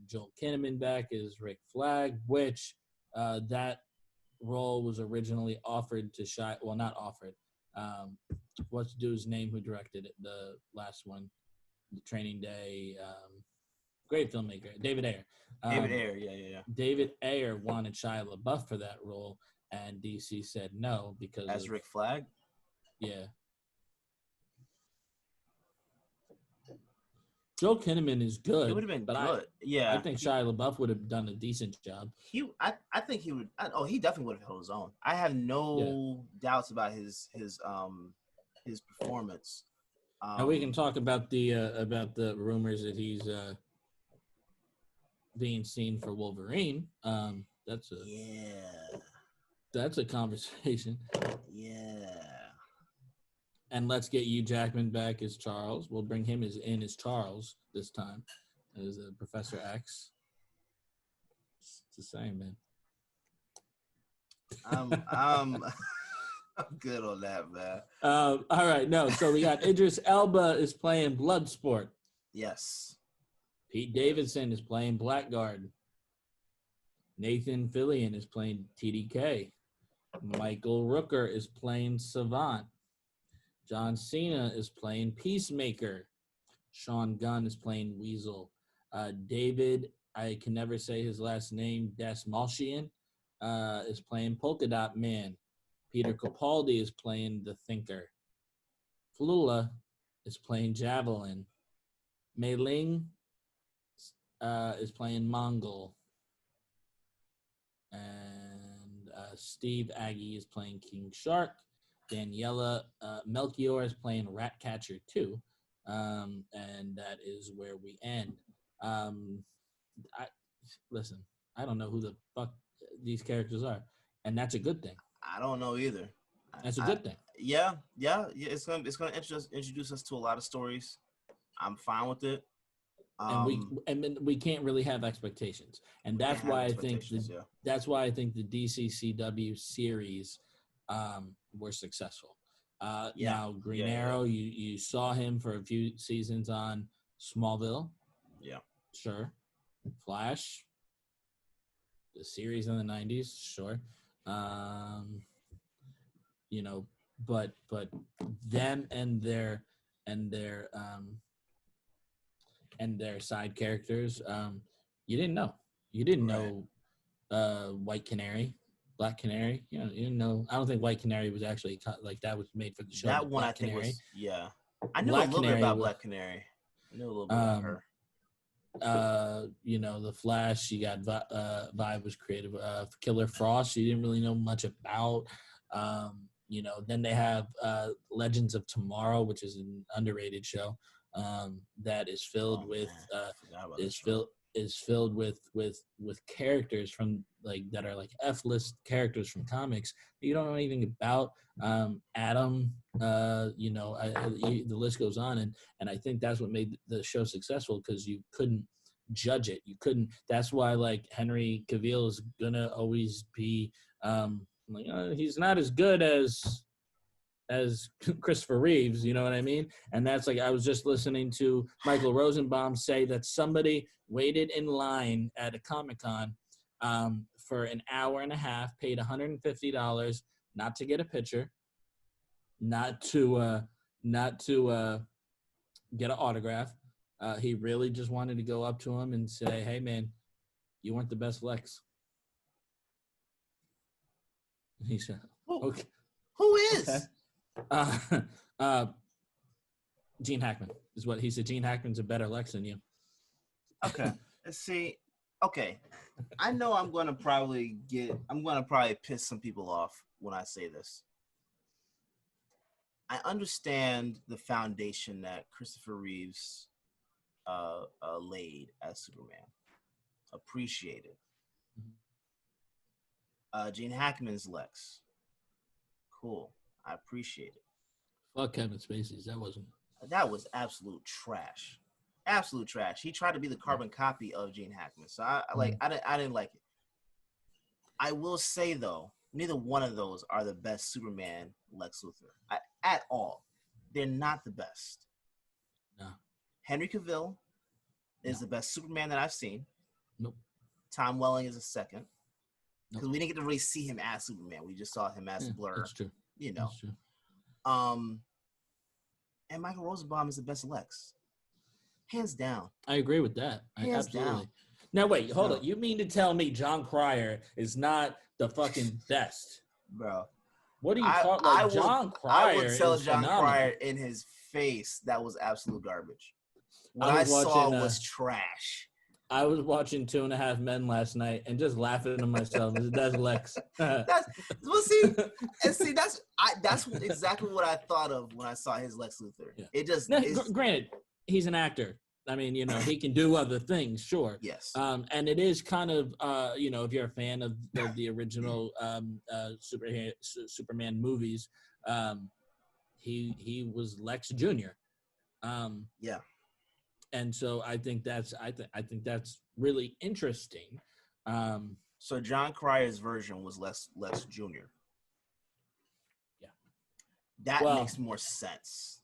Joel Kinnaman back as Rick Flag, which that role was originally offered to Shia. Well, not offered. What's the dude's name who directed it? The last one, the Training Day. Great filmmaker, David Ayer. Yeah. David Ayer wanted Shia LaBeouf for that role, and DC said no because as Rick Flag. Yeah. Joel Kinnaman is good. It would have been good. I think Shia LaBeouf would have done a decent job. I think he would. He definitely would have held his own. I have no doubts about his performance. And we can talk about the rumors that he's being seen for Wolverine. That's a conversation. Yeah. And let's get Hugh Jackman back as Charles. We'll bring him as Charles this time, as Professor X. It's the same, man. I'm good on that, man. All right, no. So we got Idris Elba is playing Bloodsport. Yes. Pete Davidson is playing Blackguard. Nathan Fillion is playing TDK. Michael Rooker is playing Savant. John Cena is playing Peacemaker. Sean Gunn is playing Weasel. David, I can never say his last name, Dasmalchian, is playing Polka Dot Man. Peter Capaldi is playing The Thinker. Flula is playing Javelin. Mei Ling is playing Mongol. And Steve Agee is playing King Shark. Daniela Melchior is playing Ratcatcher 2. And that is where we end. Listen, I don't know who the fuck these characters are. And that's a good thing. I don't know either. That's a good thing. Yeah. It's gonna introduce us to a lot of stories. I'm fine with it. And we can't really have expectations, and that's why I think that's why I think the DCCW series were successful. Now Green Arrow, you saw him for a few seasons on Smallville. Yeah, sure. Flash, the series in the 90s, sure. But them and their side characters, you didn't know. You didn't know White Canary, Black Canary. You didn't know. I don't think White Canary was actually like that was made for the show. That one Black I think Canary. was I knew a little bit about Black Canary. I knew a little bit about her. The Flash, you got Vibe was creative. Killer Frost, you didn't really know much about. Then they have Legends of Tomorrow, which is an underrated show that is filled with characters from that are F-list characters from comics that you don't know anything about. Adam, the list goes on, and I think that's what made the show successful, because you couldn't judge it. You couldn't. That's why Henry Cavill is gonna always be he's not as good as Christopher Reeves, you know what I mean? And that's I was just listening to Michael Rosenbaum say that somebody waited in line at a Comic-Con for an hour and a half, paid $150 not to get a picture, not to get an autograph. He really just wanted to go up to him and say, "Hey, man, you weren't the best Lex." He said, "Okay." Who is? Gene Hackman is what he said. Gene Hackman's a better Lex than you. Okay. Let's see. Okay. I know I'm gonna probably piss some people off when I say this. I understand the foundation that Christopher Reeves laid as Superman. Appreciate it. Gene Hackman's Lex. Cool. I appreciate it. Fuck Kevin Spacey's. That was absolute trash. Absolute trash. He tried to be the carbon copy of Gene Hackman. So I didn't like it. I will say though, neither one of those are the best Superman Lex Luthor at all. They're not the best. No. Henry Cavill is the best Superman that I've seen. Nope. Tom Welling is a second. Because we didn't get to really see him as Superman. We just saw him as Blur. That's true. That's true. And Michael Rosenbaum is the best Lex. Hands down. I agree with that. Hands absolutely. Down. Now, wait, hold on. You mean to tell me John Cryer is not the fucking best? Bro. What are you talking about? John Cryer I would tell John phenomenal. Cryer in his face that was absolute garbage. What I saw was trash. I was watching 2.5 Men last night and just laughing to myself. That's Lex. That's exactly what I thought of when I saw his Lex Luthor. Yeah. It just Now, granted, he's an actor. I mean, he can do other things, sure. Yes. And it is kind of, if you're a fan of the original Superman movies, he was Lex Jr. Yeah. And so I think that's really interesting. So John Cryer's version was Lex Jr. Yeah. That makes more sense.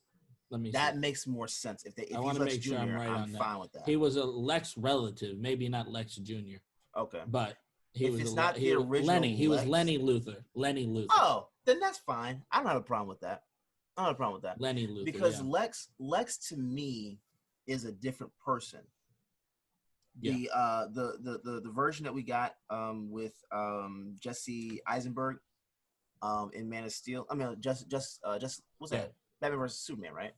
Makes more sense. If I want to make sure I'm right on that. Fine with that. He was a Lex relative, maybe not Lex Jr. Okay. But he was original Lenny. He was Lex. Lenny Luthor. Lenny Luthor. Oh, then that's fine. I don't have a problem with that. Lenny Luthor. Because Lex to me is a different person. Yeah. The version that we got with Jesse Eisenberg in Man of Steel. I mean, just what's that? Batman vs Superman, right?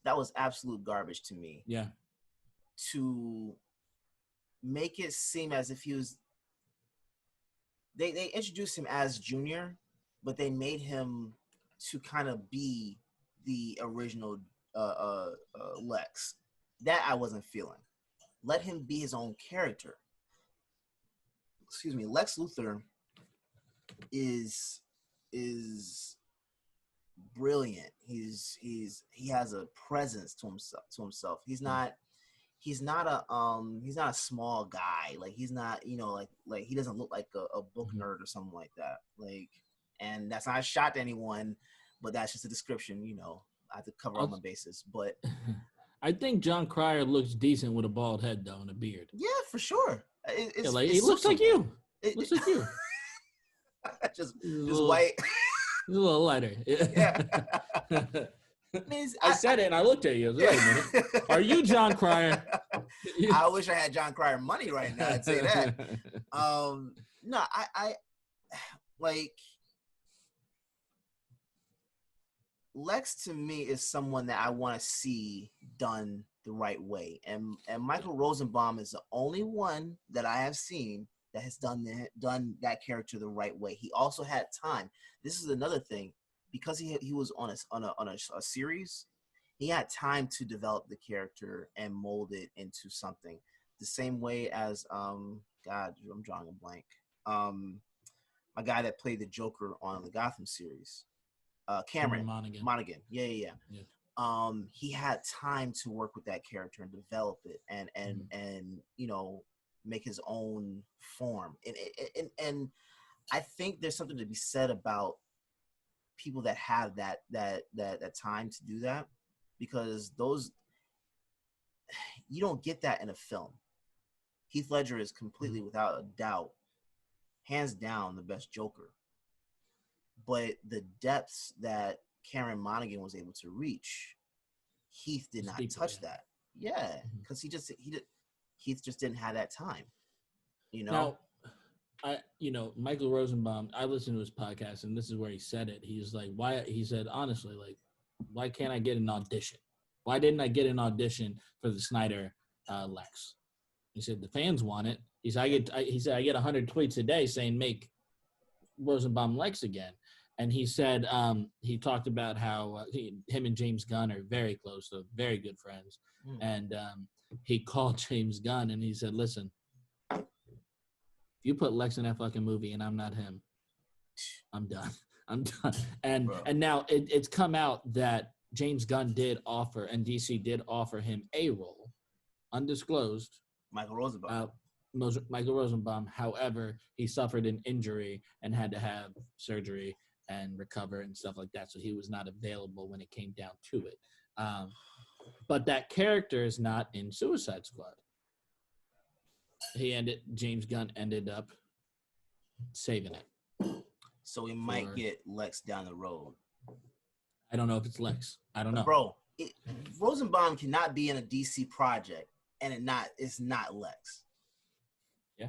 That was absolute garbage to me. Yeah. To make it seem as if he was, they introduced him as Junior, but they made him to kind of be the original Lex. That I wasn't feeling. Let him be his own character. Excuse me. Lex Luthor is brilliant. He has a presence to himself. He's not a small guy. Like he's not, like he doesn't look like a book nerd or something like that. Like, and that's not a shot to anyone, but that's just a description. I have to cover all my bases. But I think John Cryer looks decent with a bald head though and a beard. Yeah, for sure. He looks like you. Looks like you. just white. He's a little lighter. Yeah. I said it and I looked at you. I was like, wait a minute. Are you John Cryer? I wish I had John Cryer money right now. I'd say that. No, I like Lex to me is someone that I want to see done the right way. And Michael Rosenbaum is the only one that I have seen that has done that character the right way. He also had time. This is another thing, because he was on a series. He had time to develop the character and mold it into something. The same way as God, I'm drawing a blank. A guy that played the Joker on the Gotham series, Cameron Monaghan. Yeah. He had time to work with that character and develop it, and make his own form. And I think there's something to be said about people that have that time to do that, because you don't get that in a film. Heath Ledger is completely, without a doubt, hands down, the best Joker. But the depths that Cameron Monaghan was able to reach, Heath did not touch that. Yeah, because Heath just didn't have that time. Now, Michael Rosenbaum, I listened to his podcast, and this is where he said it. He's like, why? He said, honestly, like, why can't I get an audition? Why didn't I get an audition for the Snyder Lex? He said, the fans want it. He said, I get 100 tweets a day saying, make Rosenbaum Lex again. And he said, he talked about how him and James Gunn are very close, so very good friends. And he called James Gunn and he said, listen, if you put Lex in that fucking movie and I'm not him, I'm done. And now it's come out that James Gunn did offer, and DC did offer him a role, undisclosed. Michael Rosenbaum. However, he suffered an injury and had to have surgery and recover and stuff like that. So he was not available when it came down to it. But that character is not in Suicide Squad. James Gunn ended up saving it. So we might get Lex down the road. I don't know if it's Lex. I don't know. Bro, Rosenbaum cannot be in a DC project and it's not Lex. Yeah.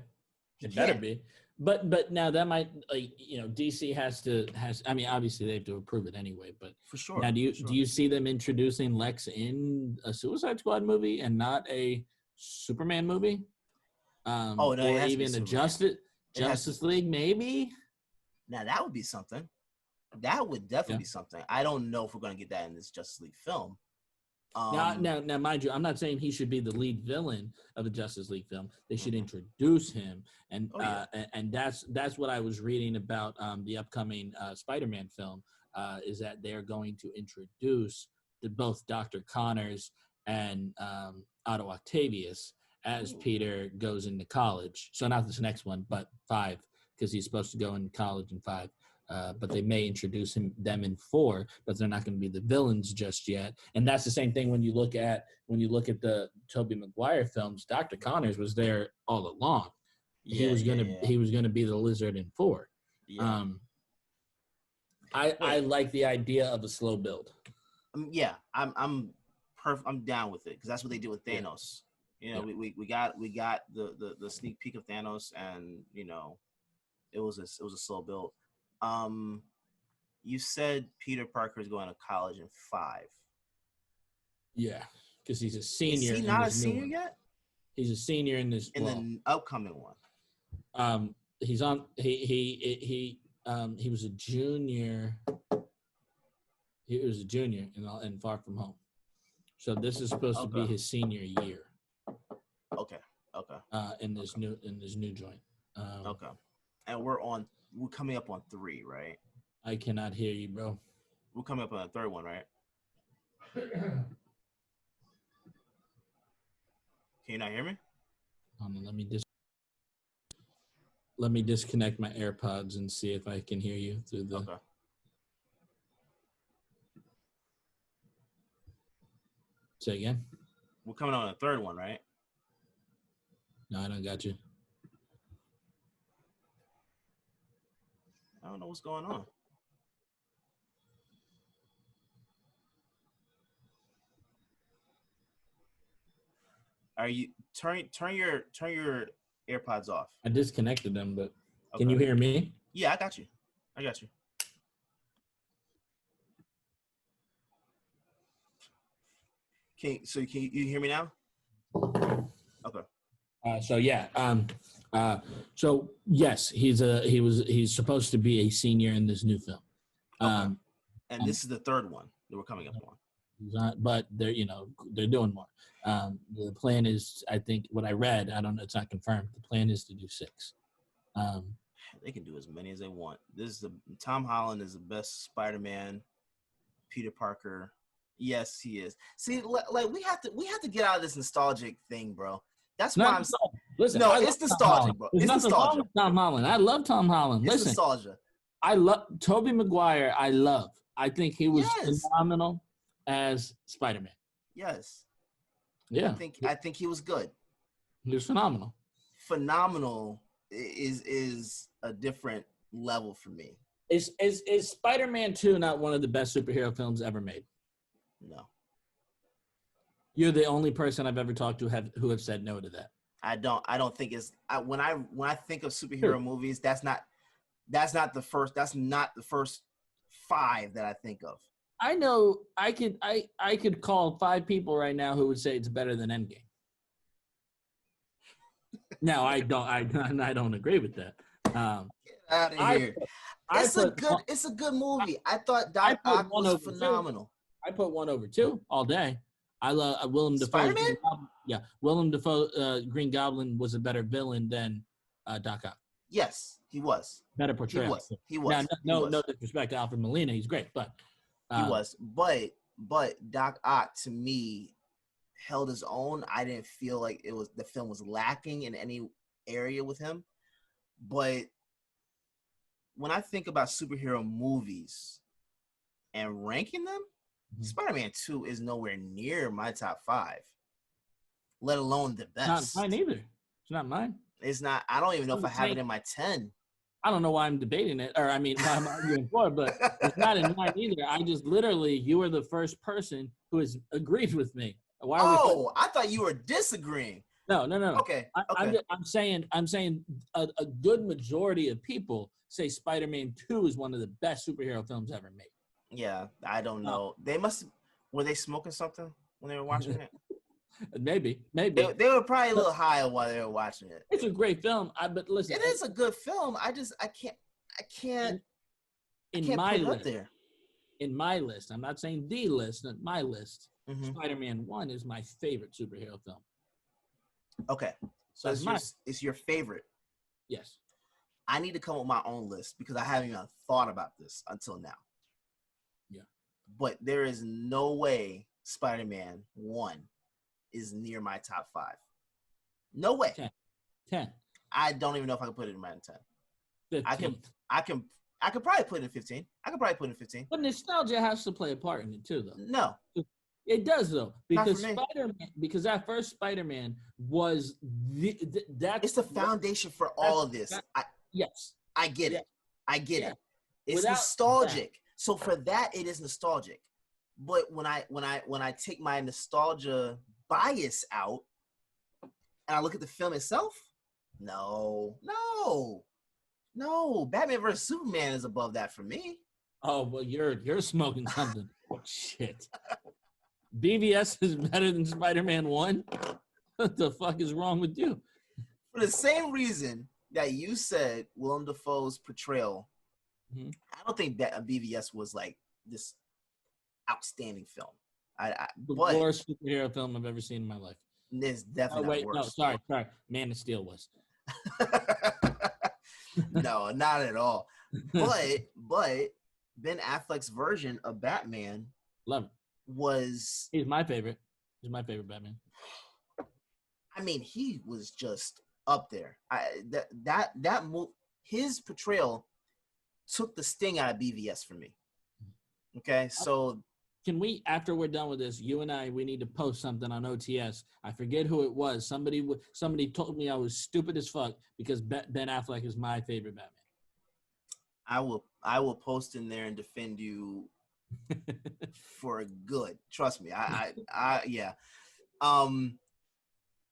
It better be. But now that might, DC has I mean, obviously they have to approve it anyway, but for sure. Now do you see them introducing Lex in a Suicide Squad movie and not a Superman movie. No, it or has to be even a Superman. Justice League, maybe. Now that would be something. That would definitely be something. I don't know if we're going to get that in this Justice League film. Now, mind you, I'm not saying he should be the lead villain of a Justice League film. They should introduce him, and and that's what I was reading about the upcoming Spider-Man film. Is that they're going to introduce both Dr. Connors and Otto Octavius as Peter goes into college. So not this next one, but 5, because he's supposed to go in college in 5. But they may introduce them in 4, but they're not going to be the villains just yet. And that's the same thing when you look at the Toby Maguire films. Dr. Connors was there all along. He was gonna be the Lizard in 4. Yeah. I like the idea of a slow build. I'm down with it because that's what they did with Thanos. You know, we got the sneak peek of Thanos, and you know, it was a slow build. You said Peter Parker is going to college in 5. Yeah, because he's a senior. Is he not a senior yet? He's a senior in this. The upcoming one. He's on. He was a junior. He was a junior in Far From Home. So this is supposed to be his senior year. Okay. In this new joint. Okay. And we're coming up on 3, right? I cannot hear you, bro. We're coming up on the 3rd one, right? Can you not hear me? Hold on, let me disconnect my AirPods and see if I can hear you through the. Okay. Say again. We're coming on the 3rd one, right? No, I don't got you. I don't know what's going on. Are you turn your AirPods off? I disconnected them, but can you hear me? Yeah, I got you. Can you hear me now? Okay. So yes, he's supposed to be a senior in this new film. And this is the 3rd one that we're coming up on. But they're doing more. The plan is, I think, what I read. I don't know. It's not confirmed. The plan is to do 6. They can do as many as they want. Tom Holland is the best Spider-Man. Peter Parker. Yes, he is. See, like we have to get out of this nostalgic thing, bro. That's why I'm. Listen, no, it's nostalgic, bro. It's nostalgia. Tom Holland. I love Tom Holland. It's Listen, nostalgia. I love Toby Maguire. I think he was phenomenal as Spider-Man. Yes. Yeah. I think he was good. He was phenomenal. Phenomenal is a different level for me. Is Spider-Man 2 not one of the best superhero films ever made? No. You're the only person I've ever talked to who have said no to that. I don't think it's when I think of superhero movies, that's not the first 5 that I think of. I know I could call 5 people right now who would say it's better than Endgame. No, I don't agree with that. Get out of here. It's a good movie. I thought Doc Ock was phenomenal. I put 1 over 2 all day. I love Willem Dafoe. Spider-Man? Yeah, Willem Dafoe, Green Goblin was a better villain than Doc Ock. Yes, he was. Better portrayal. He was. Now, no disrespect to Alfred Molina, he's great, but he was. But Doc Ock to me held his own. I didn't feel like the film was lacking in any area with him. But when I think about superhero movies and ranking them, Spider-Man 2 is nowhere near my top 5, let alone the best. It's not mine either. It's not mine. It's not. I don't even know if I have it in my 10. I don't know why I'm debating it, or I mean, why I'm arguing for it, but it's not in mine either. I just literally, you were the first person who has agreed with me. Why I thought you were disagreeing. No. Okay. I'm saying a good majority of people say Spider-Man 2 is one of the best superhero films ever made. Yeah, I don't know. Were they smoking something when they were watching it? Maybe. They were probably a little high while they were watching it. It's a great film. But listen, it is a good film. I can't put it up there. In my list, I'm not saying the list, but my list, Mhm. Spider-Man 1 is my favorite superhero film. Okay, so it's your favorite. Yes. I need to come up with my own list because I haven't even thought about this until now. Yeah. But there is no way Spider-Man 1 is near my top 5. No way. 10. I don't even know if I can put it in my 10. 15. I could probably put it in 15. But nostalgia has to play a part in it too, though. No. It does, though, because Not for me. Spider-Man, because that first Spider-Man was It's the foundation for all of this. Yes. I get Yeah. it. I get Yeah. it. It's Without nostalgic. So for that, it is nostalgic. But when I take my nostalgia bias out and I look at the film itself, no. Batman vs Superman is above that for me. Oh, well, you're smoking something. Shit. BVS is better than Spider-Man 1? What the fuck is wrong with you? For the same reason that you said Willem Dafoe's portrayal, Mhm. I don't think that BVS was like this outstanding film. The But worst superhero film I've ever seen in my life. there's Oh, definitely wait, not no, worse. sorry. Man of Steel was. No, not at all. But Ben Affleck's version of Batman Love it. was, He's my favorite. He's my favorite Batman. I mean, he was just up there. His portrayal took the sting out of BVS for me. Okay, so Can we, after we're done with this, you and I, we need to post something on OTS. I forget who it was. Somebody told me I was stupid as fuck because Ben Affleck is my favorite Batman. I will post in there and defend you for good. Trust me. Yeah.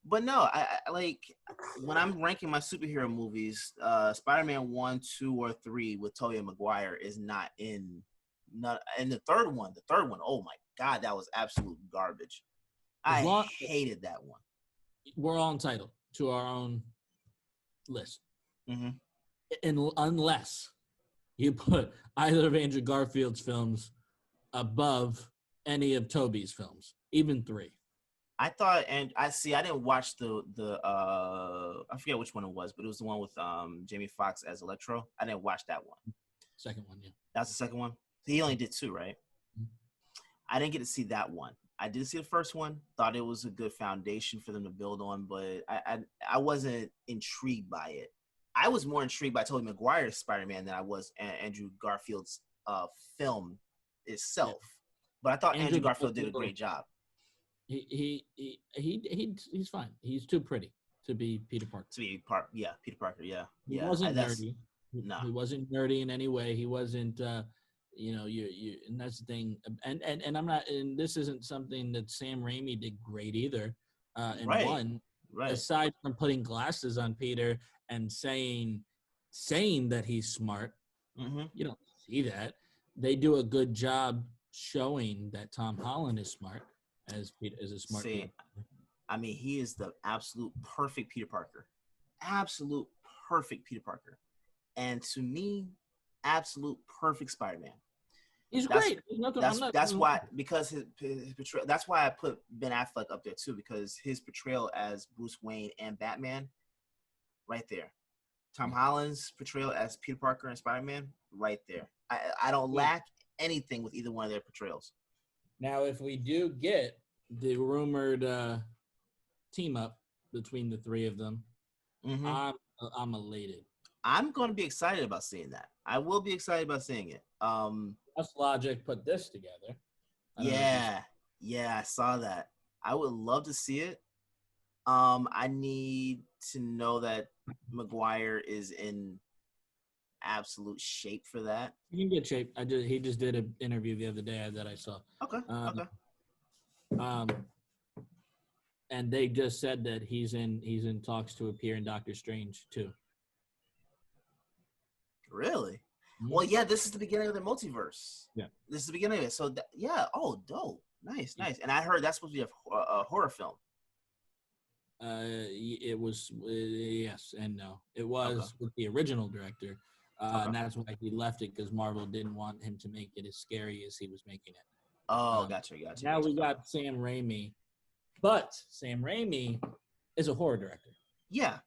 But no, I like when I'm ranking my superhero movies, Spider-Man 1, 2, or 3 with Toby and Maguire is not in the third one. Oh my God, that was absolute garbage. I hated that one. We're all entitled to our own list. Mm-hmm. And unless you put either of Andrew Garfield's films above any of Toby's films, even 3. I thought, and I didn't watch the I forget which one it was, but it was the one with Jamie Foxx as Electro. I didn't watch that one. Second one, yeah. That's the second one. He only did 2, right? Mm-hmm. I didn't get to see that one. I did see the first one. Thought it was a good foundation for them to build on, but I wasn't intrigued by it. I was more intrigued by Tobey Maguire's Spider-Man than I was Andrew Garfield's film itself. Yeah. But I thought Andrew Garfield did a great job. He's fine. He's too pretty to be Peter Parker. Peter Parker. Yeah. He wasn't nerdy. No, he wasn't nerdy in any way. He wasn't. You and that's the thing. And I'm not. And this isn't something that Sam Raimi did great either. One, right. Aside from putting glasses on Peter and saying that he's smart, you don't see that. They do a good job showing that Tom Holland is smart. As a smart Peter. I mean, he is the absolute perfect Peter Parker. Absolute perfect Peter Parker. And to me, absolute perfect Spider-Man. He's great. That's why, because his portrayal, that's why I put Ben Affleck up there too, because his portrayal as Bruce Wayne and Batman, right there. Tom Holland's portrayal as Peter Parker and Spider-Man, right there. I don't lack anything with either one of their portrayals. Now, if we do get the rumored team up between the 3 of them, I'm elated. I'm going to be excited about seeing that. I will be excited about seeing it. Us Logic put this together. I saw that. I would love to see it. I need to know that Maguire is in absolute shape for that. He's in good shape. He just did an interview the other day that I saw. Okay. And they just said that he's in talks to appear in Doctor Strange too. Really? Mm-hmm. Well, yeah. This is the beginning of the multiverse. Yeah. This is the beginning of it. So yeah. Oh, dope. Nice. And I heard that's supposed to be a horror film. It was yes and no. It was with the original director, and that's why he left it because Marvel didn't want him to make it as scary as he was making it. Oh, gotcha. Now we got Sam Raimi, but Sam Raimi is a horror director. Yeah.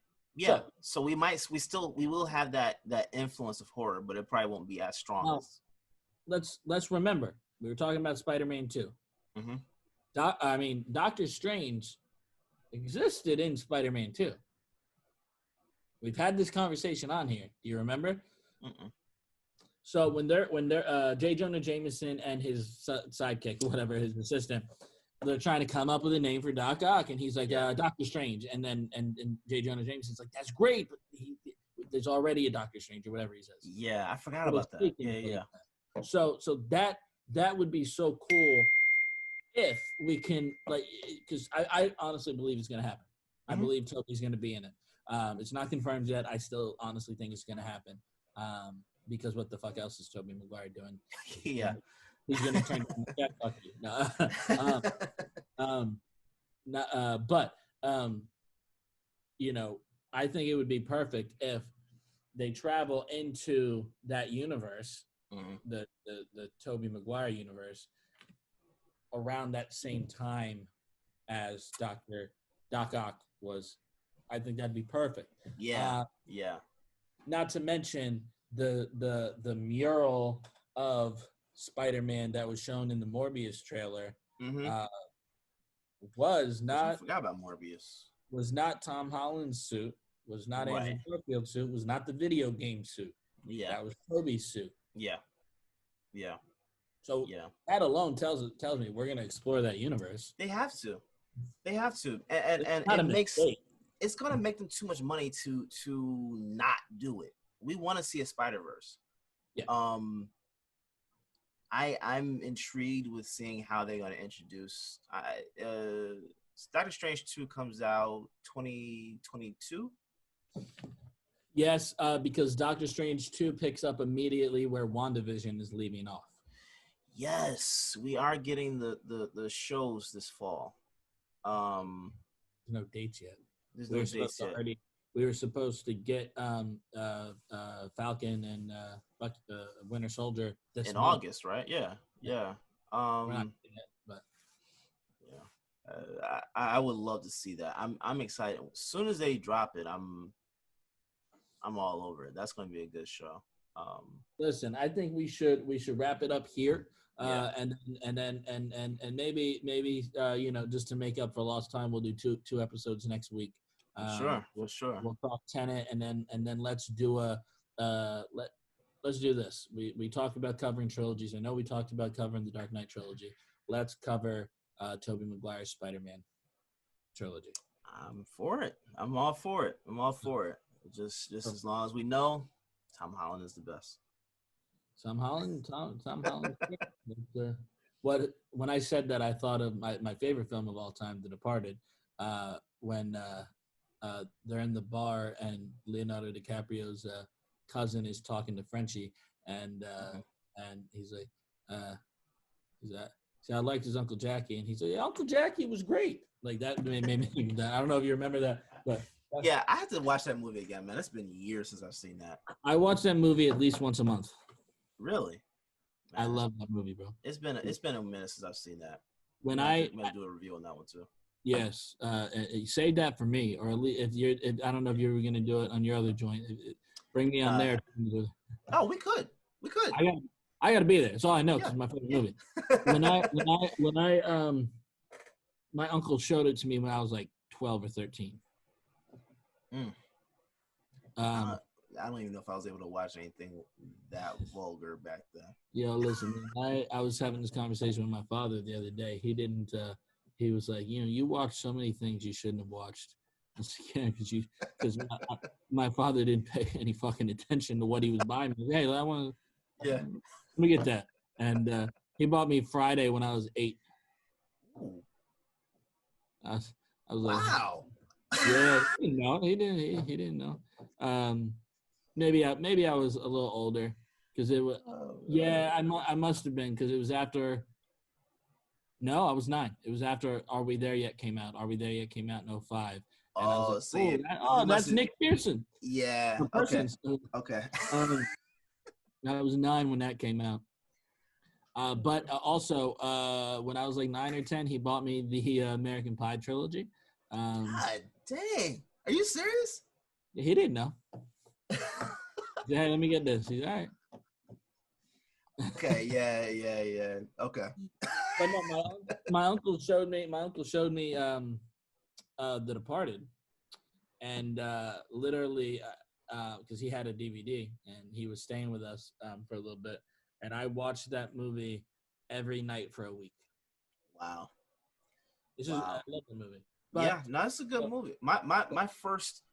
So we will have that influence of horror, but it probably won't be as strong. Let's remember we were talking about Spider-Man 2. Mm-hmm. Doctor Strange existed in Spider-Man 2. We've had this conversation on here. Do you remember? Mm-mm. So when they're J. Jonah Jameson and his sidekick, whatever, his assistant, they're trying to come up with a name for Doc Ock, and he's like, Doctor Strange, and J. Jonah Jameson's like, that's great, but there's already a Doctor Strange or whatever he says. Yeah, I forgot about that. Yeah. So that would be so cool if we can, like, because I honestly believe it's going to happen. I believe Toby's going to be in it. It's not confirmed yet. I still honestly think it's going to happen. Because what the fuck else is Toby Maguire doing? Yeah. He's going to turn fuck you. No. I think it would be perfect if they travel into that universe, the Toby Maguire universe, around that same time as Doc Ock was. I think that'd be perfect. Yeah. Not to mention the mural of Spider-Man that was shown in the Morbius trailer was not. I forgot about Morbius. Was not Tom Holland's suit. Was not Andrew Garfield's suit. Was not the video game suit. Yeah, that was Toby's suit. Yeah. So that alone tells me we're gonna explore that universe. They have to, and it makes it's gonna make them too much money to not do it. We want to see a Spider-Verse. Yeah. I'm intrigued with seeing how they're gonna introduce. Doctor Strange 2 comes out 2022. Yes, because Doctor Strange 2 picks up immediately where WandaVision is leaving off. Yes, we are getting the shows this fall. There's no dates yet. There's no dates yet. We were supposed to get Falcon and Winter Soldier this in month. August, right? Yeah. We're not getting it, but I would love to see that. I'm excited. As soon as they drop it, I'm all over it. That's going to be a good show. Listen, I think we should wrap it up here, and maybe just to make up for lost time, we'll do two episodes next week. Sure. We'll talk Tenet, and then let's do let's do this. We talked about covering trilogies. I know we talked about covering the Dark Knight trilogy. Let's cover Tobey Maguire's Spider-Man trilogy. I'm for it. I'm all for it. Just as long as we know Tom Holland is the best. Tom Holland. When I said that, I thought of my favorite film of all time, The Departed, when they're in the bar and Leonardo DiCaprio's cousin is talking to Frenchie, and he's like, see, I liked his Uncle Jackie, and he's like, yeah, Uncle Jackie was great. Like that made me. I don't know if you remember that, but yeah, I have to watch that movie again, man. It's been years since I've seen that. I watch that movie at least once a month. Really? Man, I love that movie, bro. It's been a minute since I've seen that. When I'm gonna do a review on that one too. Yes, save that for me, or at least I don't know if you were gonna do it on your other joint. Bring me on there. Oh, we could. I gotta be there. That's all I know because it's my favorite movie. When I my uncle showed it to me when I was like 12 or 13. I don't even know if I was able to watch anything that vulgar back then. Yo, listen, I was having this conversation with my father the other day. He was like, you watch so many things you shouldn't have watched. I was like, yeah, because my father didn't pay any fucking attention to what he was buying me. Hey, I want to. Yeah. Let me get that. And he bought me Friday when I was 8. Ooh. I was like, wow. Yeah, he didn't know. He didn't know. Maybe I was a little older because it was. Yeah, I must have been because it was after. No, I was 9. It was after Are We There Yet came out. Are We There Yet came out in 2005, And I was like, so you that's Nick Pearson. Yeah. The Okay. person. Okay. I was 9 when that came out. But also, when I was like 9 or 10, he bought me the American Pie trilogy. God dang. Are you serious? He didn't know. He said, hey, let me get this. He's all right. Okay. Yeah. Okay. But no, my uncle showed me The Departed, and literally because he had a DVD and he was staying with us for a little bit, and I watched that movie every night for a week. Wow. I love the movie. But, yeah, no, it's a good movie. My first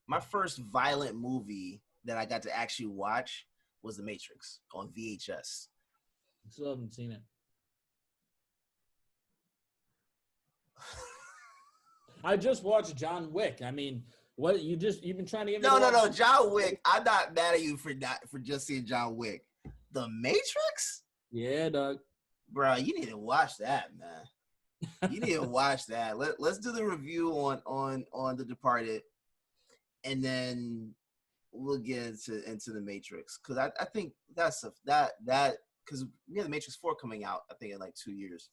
violent movie that I got to actually watch was The Matrix on VHS. I still haven't seen it. I just watched John Wick. I mean, what you've been trying to get me No, John Wick. I'm not mad at you for just seeing John Wick. The Matrix? Yeah, dog. Bro, you need to watch that, man. You need to watch that. Let's do the review on The Departed, and then we'll get into The Matrix, because I think that's that because we have The Matrix 4 coming out, I think, in like 2 years.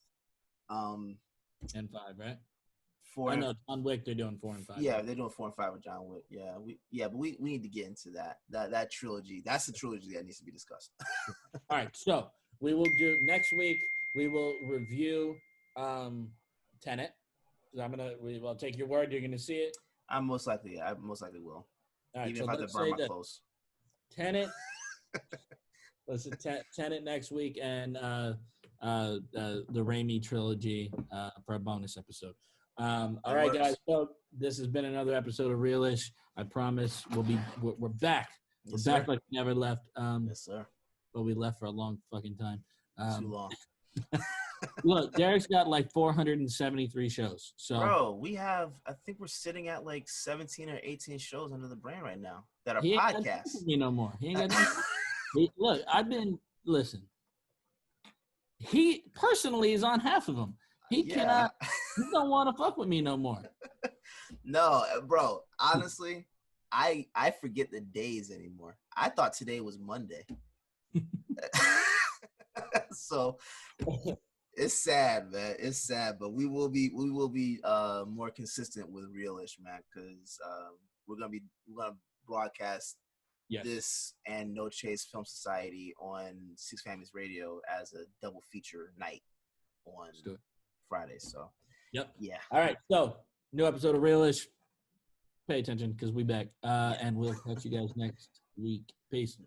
And 5, right? 4. I know John Wick. They're doing 4 and 5. Yeah, they're doing 4 and 5 with John Wick. Yeah, but we need to get into that trilogy. That's the trilogy that needs to be discussed. All right, so we will do next week. We will review Tenet. We'll take your word. You're gonna see it. I most likely will. All right, even so if I have let's to burn say my that clothes. Tenet. Listen, Tenet next week, and the Raimi trilogy for a bonus episode. All right, guys. So this has been another episode of Realish. I promise we're back. We're back like we never left. Yes, sir. But we left for a long fucking time. Too long. Look, Derrick's got like 473 shows. So, bro, I think we're sitting at like 17 or 18 shows under the brand right now that are he podcasts. Ain't got me no more. He ain't got look, listen. He personally is on half of them. He cannot. He don't want to fuck with me no more. No, bro. Honestly, I forget the days anymore. I thought today was Monday. So it's sad, man. It's sad, but we will be more consistent with Realish, man, because we're gonna broadcast this and No Chase Film Society on Six Families Radio as a double feature night on Friday. So yeah. All right, so new episode of Realish. Pay attention because we back, and we'll catch you guys next week. Peace.